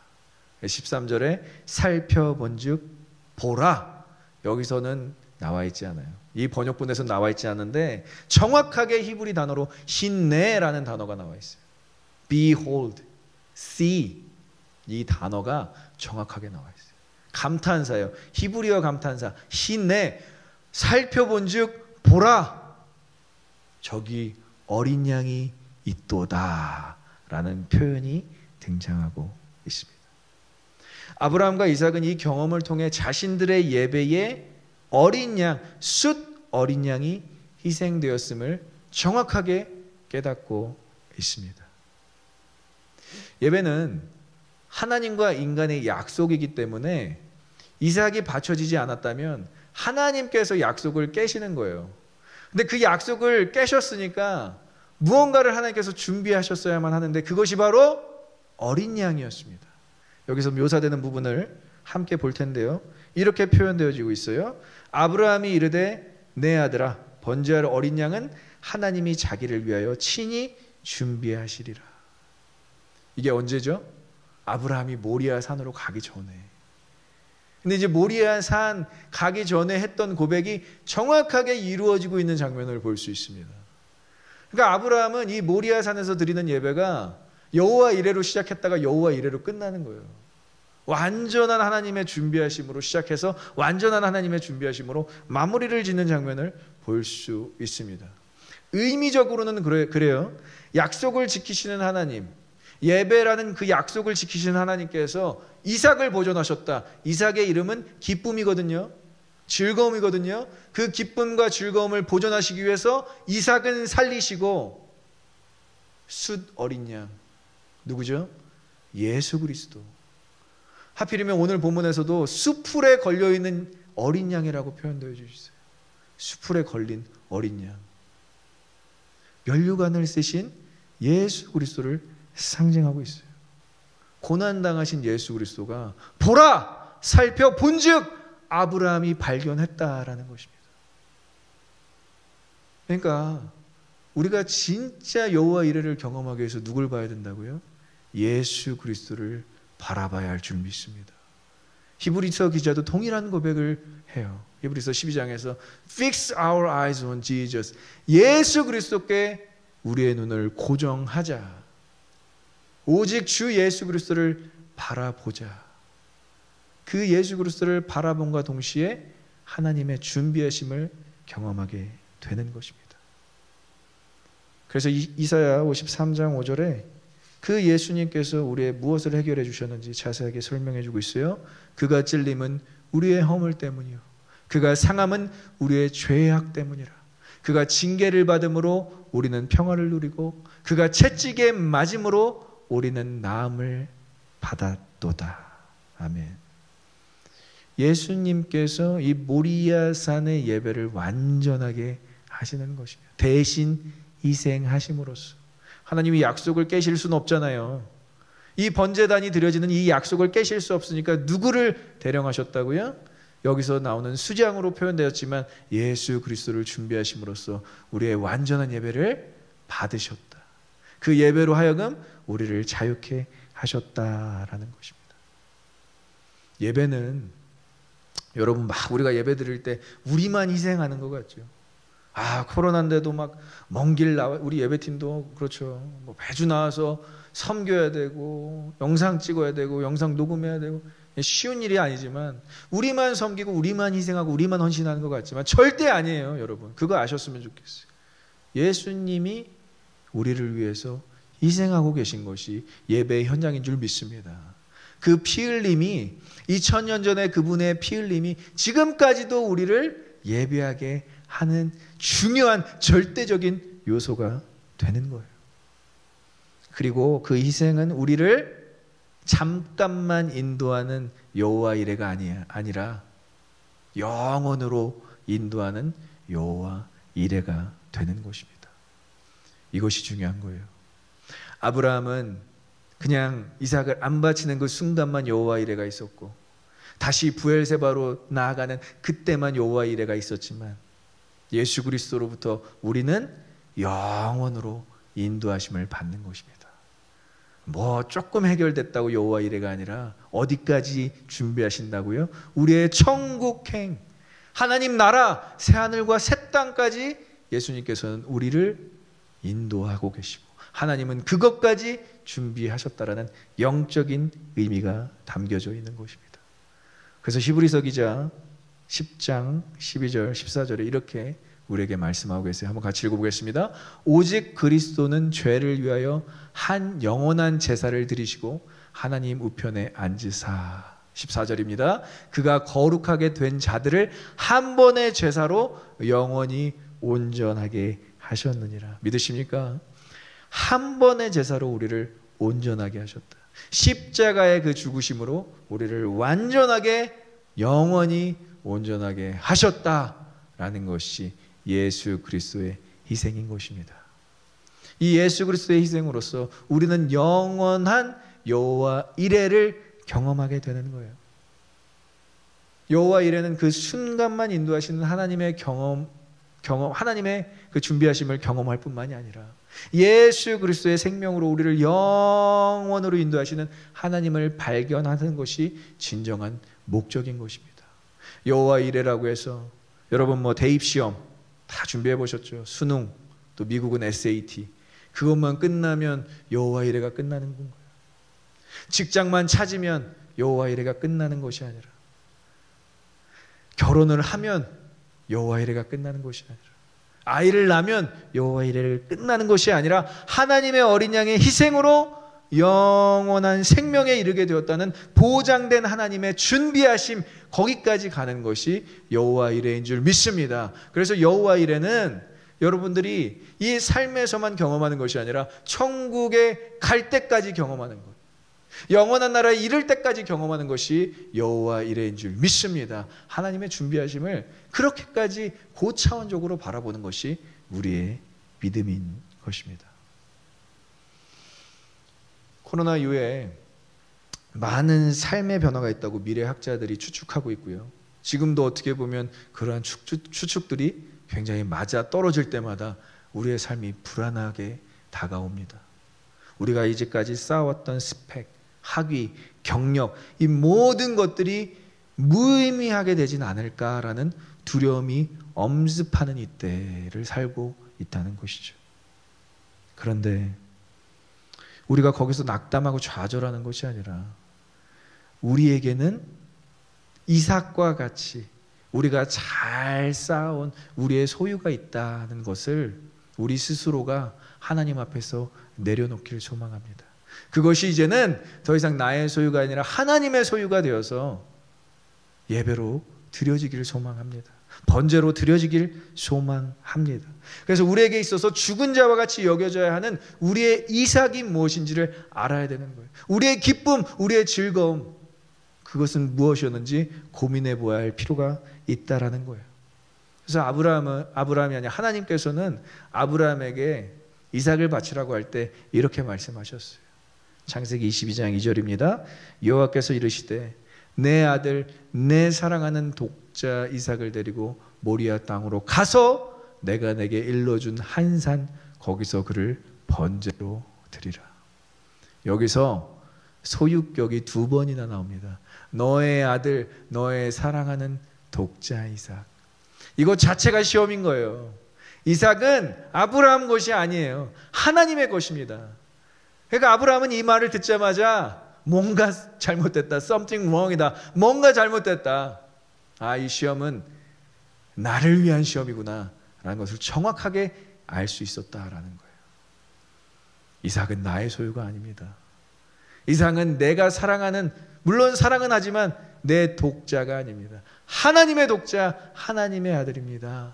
13절에 살펴본즉 보라. 여기서는 나와 있지 않아요. 이 번역본에서 나와 있지 않은데 정확하게 히브리 단어로 힌네라는 단어가 나와 있어요. Behold, see. 이 단어가 정확하게 나와 있어요. 감탄사예요. 히브리어 감탄사. 힌네. 살펴본즉 보라. 저기 어린 양이 있도다 라는 표현이 등장하고 있습니다. 아브라함과 이삭은 이 경험을 통해 자신들의 예배에 어린 양, 숫 어린 양이 희생되었음을 정확하게 깨닫고 있습니다. 예배는 하나님과 인간의 약속이기 때문에 이삭이 바쳐지지 않았다면 하나님께서 약속을 깨시는 거예요. 근데 그 약속을 깨셨으니까 무언가를 하나님께서 준비하셨어야만 하는데 그것이 바로 어린 양이었습니다. 여기서 묘사되는 부분을 함께 볼 텐데요. 이렇게 표현되어지고 있어요. 아브라함이 이르되 내 아들아 번제할 어린 양은 하나님이 자기를 위하여 친히 준비하시리라. 이게 언제죠? 아브라함이 모리아 산으로 가기 전에. 근데 이제 모리아 산 가기 전에 했던 고백이 정확하게 이루어지고 있는 장면을 볼 수 있습니다. 그러니까 아브라함은 이 모리아 산에서 드리는 예배가 여호와 이레로 시작했다가 여호와 이레로 끝나는 거예요. 완전한 하나님의 준비하심으로 시작해서 완전한 하나님의 준비하심으로 마무리를 짓는 장면을 볼 수 있습니다. 의미적으로는 그래요. 약속을 지키시는 하나님, 예배라는 그 약속을 지키시는 하나님께서 이삭을 보존하셨다. 이삭의 이름은 기쁨이거든요. 즐거움이거든요. 그 기쁨과 즐거움을 보존하시기 위해서 이삭은 살리시고 숫 어린 양 누구죠? 예수 그리스도. 하필이면 오늘 본문에서도 수풀에 걸려있는 어린 양이라고 표현되어 주셨어요. 수풀에 걸린 어린 양. 면류관을 쓰신 예수 그리스도를 상징하고 있어요. 고난당하신 예수 그리스도가 보라! 살펴본즉 아브라함이 발견했다라는 것입니다. 그러니까 우리가 진짜 여호와 이레를 경험하기 위해서 누굴 봐야 된다고요? 예수 그리스도를 바라봐야 할 줄 믿습니다. 히브리서 기자도 동일한 고백을 해요. 히브리서 12장에서 Fix our eyes on Jesus. 예수 그리스도께 우리의 눈을 고정하자. 오직 주 예수 그리스도를 바라보자. 그 예수 그리스도를 바라봄과 동시에 하나님의 준비하심을 경험하게 되는 것입니다. 그래서 이사야 53장 5절에 그 예수님께서 우리의 무엇을 해결해 주셨는지 자세하게 설명해 주고 있어요. 그가 찔림은 우리의 허물 때문이요 그가 상함은 우리의 죄악 때문이라. 그가 징계를 받음으로 우리는 평화를 누리고 그가 채찍에 맞음으로 우리는 나음을 받았도다. 아멘. 예수님께서 이 모리아산의 예배를 완전하게 하시는 것입니다. 대신 희생하심으로써. 하나님이 약속을 깨실 수는 없잖아요. 이 번제단이 드려지는 이 약속을 깨실 수 없으니까 누구를 대령하셨다고요? 여기서 나오는 수장으로 표현되었지만 예수 그리스도를 준비하심으로써 우리의 완전한 예배를 받으셨다. 그 예배로 하여금 우리를 자유케 하셨다라는 것입니다. 예배는 여러분 막 우리가 예배 드릴 때 우리만 희생하는 것 같죠. 코로나인데도 막 먼 길 나와. 우리 예배팀도 그렇죠. 뭐 매주 나와서 섬겨야 되고 영상 찍어야 되고 영상 녹음해야 되고 쉬운 일이 아니지만 우리만 섬기고 우리만 희생하고 우리만 헌신하는 것 같지만 절대 아니에요. 여러분 그거 아셨으면 좋겠어요. 예수님이 우리를 위해서 희생하고 계신 것이 예배의 현장인 줄 믿습니다. 그 피 흘림이 2000년 전에 그분의 피 흘림이 지금까지도 우리를 예배하게 하는 중요한 절대적인 요소가 되는 거예요. 그리고 그 희생은 우리를 잠깐만 인도하는 여호와 이레가 아니라 영원으로 인도하는 여호와 이레가 되는 것입니다. 이것이 중요한 거예요. 아브라함은 그냥 이삭을 안 바치는 그 순간만 여호와 이레가 있었고 다시 브엘세바로 나아가는 그때만 여호와 이레가 있었지만 예수 그리스도로부터 우리는 영원으로 인도하심을 받는 것입니다. 뭐 조금 해결됐다고 여호와 이레가 아니라 어디까지 준비하신다고요? 우리의 천국행, 하나님 나라, 새하늘과 새 땅까지 예수님께서는 우리를 인도하고 계시고 하나님은 그것까지 준비하셨다라는 영적인 의미가 담겨져 있는 것입니다. 그래서 히브리서 기자 10장 12절 14절에 이렇게 우리에게 말씀하고 계세요. 한번 같이 읽어보겠습니다. 오직 그리스도는 죄를 위하여 한 영원한 제사를 드리시고 하나님 우편에 앉으사. 14절입니다. 그가 거룩하게 된 자들을 한 번의 제사로 영원히 온전하게 하셨느니라. 믿으십니까? 한 번의 제사로 우리를 온전하게 하셨다. 십자가의 그 죽으심으로 우리를 완전하게 영원히 온전하게 하셨다라는 것이 예수 그리스도의 희생인 것입니다. 이 예수 그리스도의 희생으로서 우리는 영원한 여호와 이레를 경험하게 되는 거예요. 여호와 이레는 그 순간만 인도하시는 하나님의 하나님의 그 준비하심을 경험할 뿐만이 아니라 예수 그리스도의 생명으로 우리를 영원으로 인도하시는 하나님을 발견하는 것이 진정한 목적인 것입니다. 여호와 이레라고 해서 여러분 뭐 대입시험 다 준비해 보셨죠? 수능, 또 미국은 SAT. 그것만 끝나면 여호와 이레가 끝나는 건가요? 직장만 찾으면 여호와 이레가 끝나는 것이 아니라 결혼을 하면 여호와 이레가 끝나는 것이 아니라 아이를 낳으면 여호와 이레를 끝나는 것이 아니라 하나님의 어린 양의 희생으로 영원한 생명에 이르게 되었다는 보장된 하나님의 준비하심, 거기까지 가는 것이 여호와 이레인 줄 믿습니다. 그래서 여호와 이레는 여러분들이 이 삶에서만 경험하는 것이 아니라 천국에 갈 때까지 경험하는 것, 영원한 나라에 이를 때까지 경험하는 것이 여호와 이레인 줄 믿습니다. 하나님의 준비하심을 그렇게까지 고차원적으로 바라보는 것이 우리의 믿음인 것입니다. 코로나 이후에 많은 삶의 변화가 있다고 미래학자들이 추측하고 있고요. 지금도 어떻게 보면 그러한 추측들이 굉장히 맞아 떨어질 때마다 우리의 삶이 불안하게 다가옵니다. 우리가 이제까지 쌓아왔던 스펙, 학위, 경력, 이 모든 것들이 무의미하게 되진 않을까라는 두려움이 엄습하는 이때를 살고 있다는 것이죠. 그런데 우리가 거기서 낙담하고 좌절하는 것이 아니라 우리에게는 이삭과 같이 우리가 잘 쌓아온 우리의 소유가 있다는 것을 우리 스스로가 하나님 앞에서 내려놓기를 소망합니다. 그것이 이제는 더 이상 나의 소유가 아니라 하나님의 소유가 되어서 예배로 드려지기를 소망합니다. 번제로 드려지길 소망합니다. 그래서 우리에게 있어서 죽은 자와 같이 여겨져야 하는 우리의 이삭이 무엇인지를 알아야 되는 거예요. 우리의 기쁨, 우리의 즐거움, 그것은 무엇이었는지 고민해 보아야 할 필요가 있다라는 거예요. 그래서 아브라함이 아니라 하나님께서는 아브라함에게 이삭을 바치라고 할 때 이렇게 말씀하셨어요. 창세기 22장 2절입니다. 여호와께서 이르시되 내 아들 내 사랑하는 독자 이삭을 데리고 모리아 땅으로 가서 내가 내게 일러준 한 산 거기서 그를 번제로 드리라. 여기서 소유격이 두 번이나 나옵니다. 너의 아들 너의 사랑하는 독자 이삭. 이것 자체가 시험인 거예요. 이삭은 아브라함 것이 아니에요. 하나님의 것입니다. 그러니까 아브라함은 이 말을 듣자마자 뭔가 잘못됐다. Something wrong이다. 뭔가 잘못됐다. 아, 이 시험은 나를 위한 시험이구나 라는 것을 정확하게 알 수 있었다라는 거예요. 이삭은 나의 소유가 아닙니다. 이삭은 내가 사랑하는, 물론 사랑은 하지만 내 독자가 아닙니다. 하나님의 독자, 하나님의 아들입니다.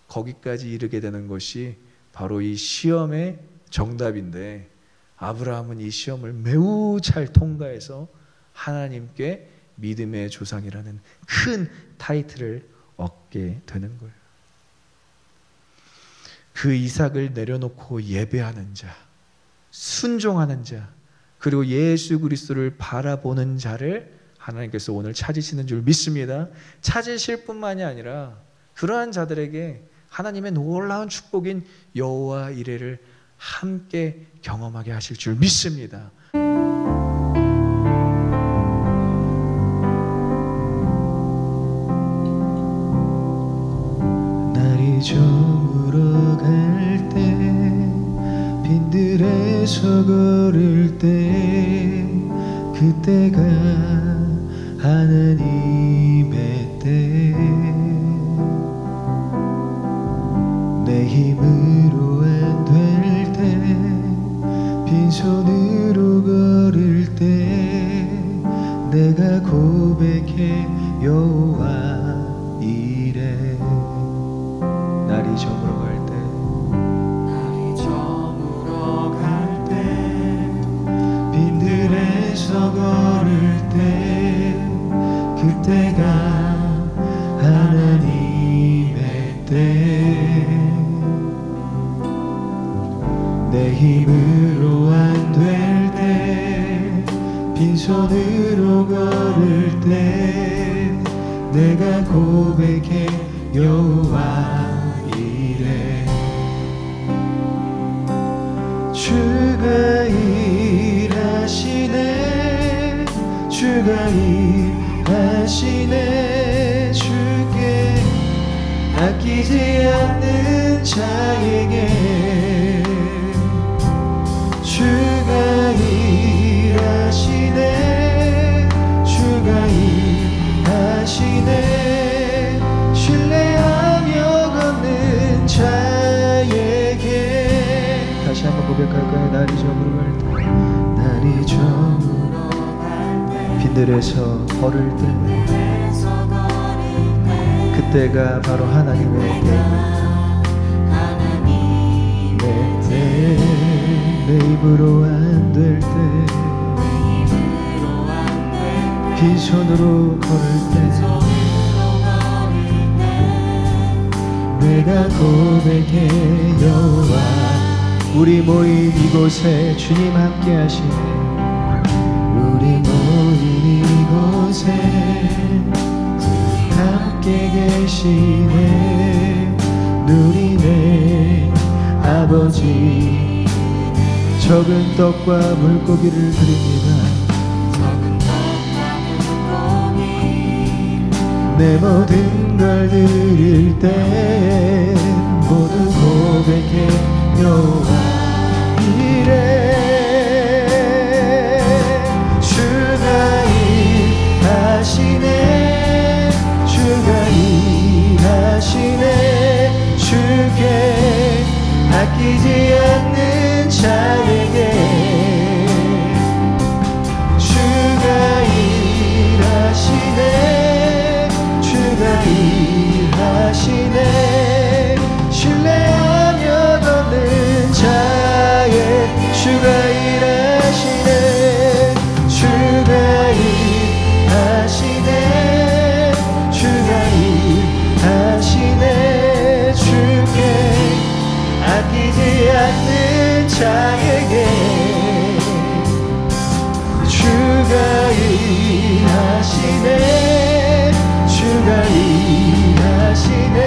거기까지 이르게 되는 것이 바로 이 시험의 정답인데, 아브라함은 이 시험을 매우 잘 통과해서 하나님께 믿음의 조상이라는 큰 타이틀을 얻게 되는 거예요. 그 이삭을 내려놓고 예배하는 자, 순종하는 자, 그리고 예수 그리스도를 바라보는 자를 하나님께서 오늘 찾으시는 줄 믿습니다. 찾으실 뿐만이 아니라 그러한 자들에게 하나님의 놀라운 축복인 여호와 이레를 함께 경험하게 하실 줄 믿습니다. 날이 저물어 갈 때 빈들에서 걸을 때 그때가 하나님의 때 내 힘으로 안 될 때 빈손으로 걸을 때 내가 고백해 여호와 이레. 날이 저물어 갈 때 빈들에서 걸을 때 그때가 하나님의 때 내 힘으로 안 될 때 빈손으로 걸을 때 내가 고백해 여호와 이레. 주가 일하시네 주가 일하시네 주께 아끼지 않는 자에게 주가 일하시네 주가 일하시네 신뢰하며 걷는 자에게. 다시 한번 고백할까요? 날이 저물어 갈 때 날이 저물어 갈 때 빈들에서 걸을 때 그때가 바로 하나님의 때 내 입으로 안 될 때 빈손으로 걸을 때 내가 고백해 여호와. 우리 모인 이곳에 주님 함께 하시네. 우리 모인 이곳에 함께 계시네. 누리네 아버지 적은 떡과 물고기를 드립니다. 내 모든 걸 드릴 때 모두 고백해 여호와 이레. 주가 일하시네 주가 일하시네 주께 자에게 주가 일하시네 주가 일하시네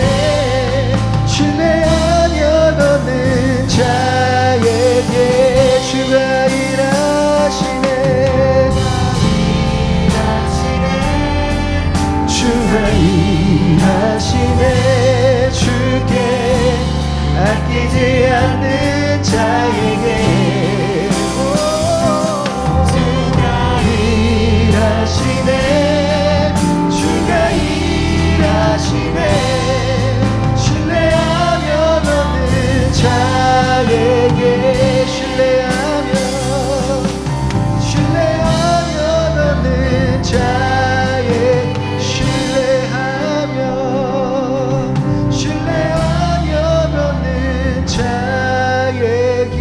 신뢰하며 걷는 자에게 주가 일하시네 주가 일하시네 주께 아끼지 않는 자에게 주가 일하시네 주가 일하시네 신뢰하며 걷는 자에게 신뢰하며 걷는 자에게 신뢰하며 걷는 자에게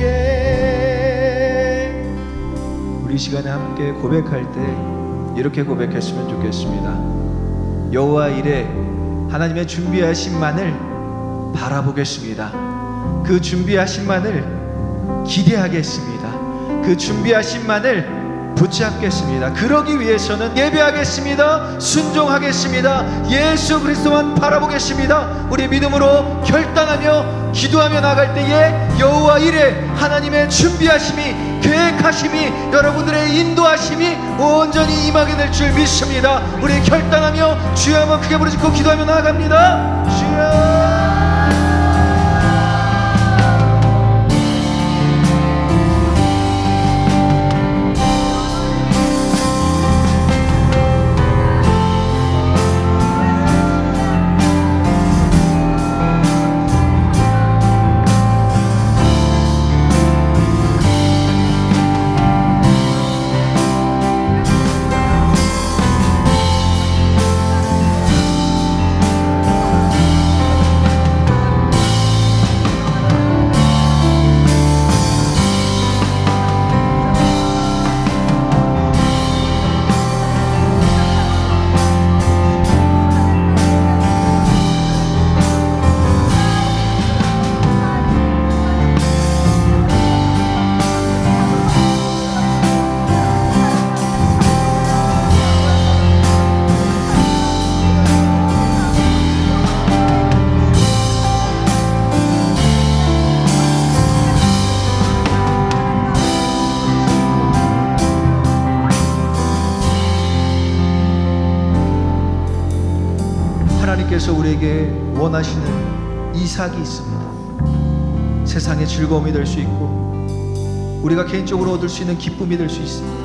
우리 시간에 함께 고백할 때 이렇게 고백했으면 좋겠습니다. 여호와 이레 하나님의 준비하신만을 바라보겠습니다. 그 준비하신만을 기대하겠습니다. 그 준비하신만을 붙잡겠습니다. 그러기 위해서는 예배하겠습니다. 순종하겠습니다. 예수 그리스도만 바라보겠습니다. 우리 믿음으로 결단하며 기도하며 나갈 때에 여호와 이레 하나님의 준비하심이 계획하심이 여러분들의 인도하심이 온전히 임하게 될 줄 믿습니다. 우리 결단하며 주여 한번 크게 부르짖고 기도하며 나아갑니다. 주여 하나님께서 우리에게 원하시는 이삭이 있습니다. 세상의 즐거움이 될 수 있고 우리가 개인적으로 얻을 수 있는 기쁨이 될 수 있습니다.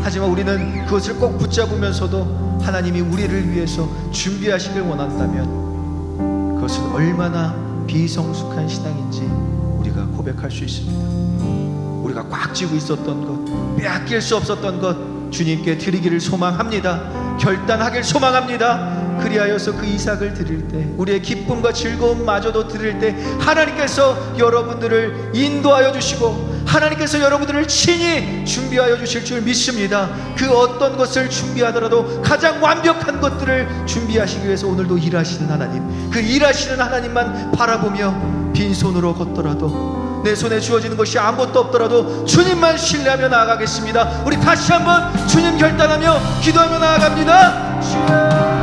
하지만 우리는 그것을 꼭 붙잡으면서도 하나님이 우리를 위해서 준비하시길 원한다면 그것은 얼마나 비성숙한 신앙인지 우리가 고백할 수 있습니다. 우리가 꽉 쥐고 있었던 것, 빼앗길 수 없었던 것 주님께 드리기를 소망합니다. 결단하길 소망합니다. 그리하여서 그 이삭을 드릴 때 우리의 기쁨과 즐거움마저도 드릴 때 하나님께서 여러분들을 인도하여 주시고 하나님께서 여러분들을 친히 준비하여 주실 줄 믿습니다. 그 어떤 것을 준비하더라도 가장 완벽한 것들을 준비하시기 위해서 오늘도 일하시는 하나님, 그 일하시는 하나님만 바라보며 빈손으로 걷더라도 내 손에 주어지는 것이 아무것도 없더라도 주님만 신뢰하며 나아가겠습니다. 우리 다시 한번 주님 결단하며 기도하며 나아갑니다. 주여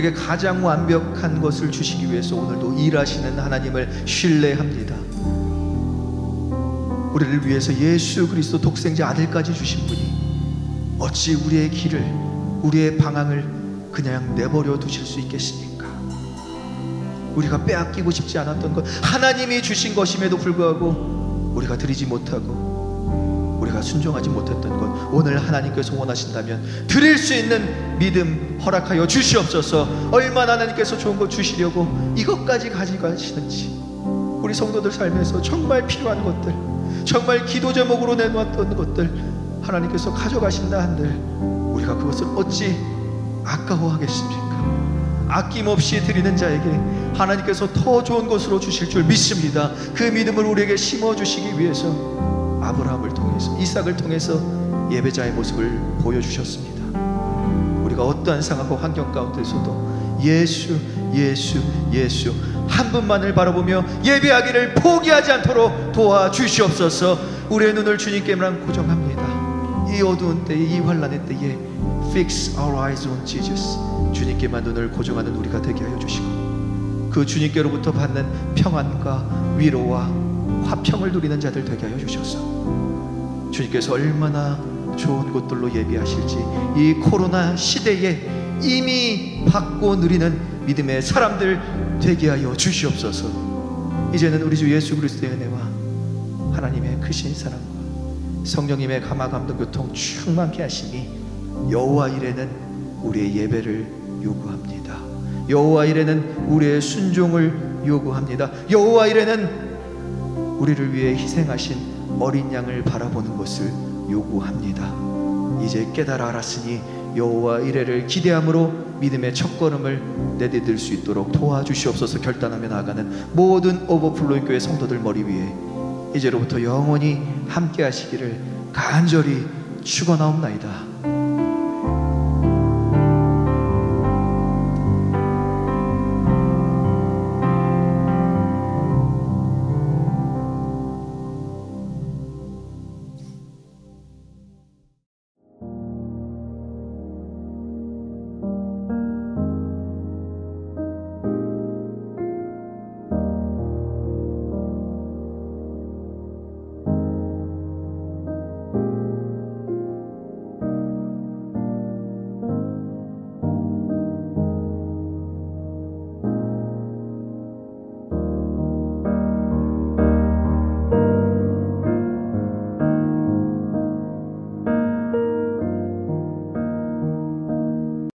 우리에게 가장 완벽한 것을 주시기 위해서 오늘도 일하시는 하나님을 신뢰합니다. 우리를 위해서 예수 그리스도 독생자 아들까지 주신 분이 어찌 우리의 길을, 우리의 방향을 그냥 내버려 두실 수 있겠습니까? 우리가 빼앗기고 싶지 않았던 것, 하나님이 주신 것임에도 불구하고 우리가 드리지 못하고 우리가 순종하지 못했던 것, 오늘 하나님께서 원하신다면 드릴 수 있는 믿음 허락하여 주시옵소서. 얼마나 하나님께서 좋은 것 주시려고 이것까지 가져가시는지, 우리 성도들 삶에서 정말 필요한 것들, 정말 기도 제목으로 내놓았던 것들 하나님께서 가져가신다 한들 우리가 그것을 어찌 아까워하겠습니까? 아낌없이 드리는 자에게 하나님께서 더 좋은 것으로 주실 줄 믿습니다. 그 믿음을 우리에게 심어주시기 위해서 아브라함을 통해서, 이삭을 통해서 예배자의 모습을 보여주셨습니다. 우리가 어떠한 상황과 환경 가운데서도 예수, 예수, 예수 한 분만을 바라보며 예배하기를 포기하지 않도록 도와주시옵소서. 우리의 눈을 주님께만 고정합니다. 이 어두운 때에, 이 환난의 때에 Fix our eyes on Jesus, 주님께만 눈을 고정하는 우리가 되게 하여 주시고 그 주님께로부터 받는 평안과 위로와 화평을 누리는 자들 되게 하여 주셔서 주님께서 얼마나 좋은 곳들로 예비하실지 이 코로나 시대에 이미 받고 누리는 믿음의 사람들 되게 하여 주시옵소서. 이제는 우리 주 예수 그리스도의 은혜와 하나님의 크신 사랑과 성령님의 감화 감동 교통 충만케 하시니 여호와 이레는 우리의 예배를 요구합니다. 여호와 이레는 우리의 순종을 요구합니다. 여호와 이레는 우리를 위해 희생하신 어린 양을 바라보는 것을 요구합니다. 이제 깨달아 알았으니 여호와 이레를 기대함으로 믿음의 첫걸음을 내디딜 수 있도록 도와주시옵소서. 결단하며 나아가는 모든 오버플로잉 교회 성도들 머리 위에 이제로부터 영원히 함께 하시기를 간절히 축원하옵나이다.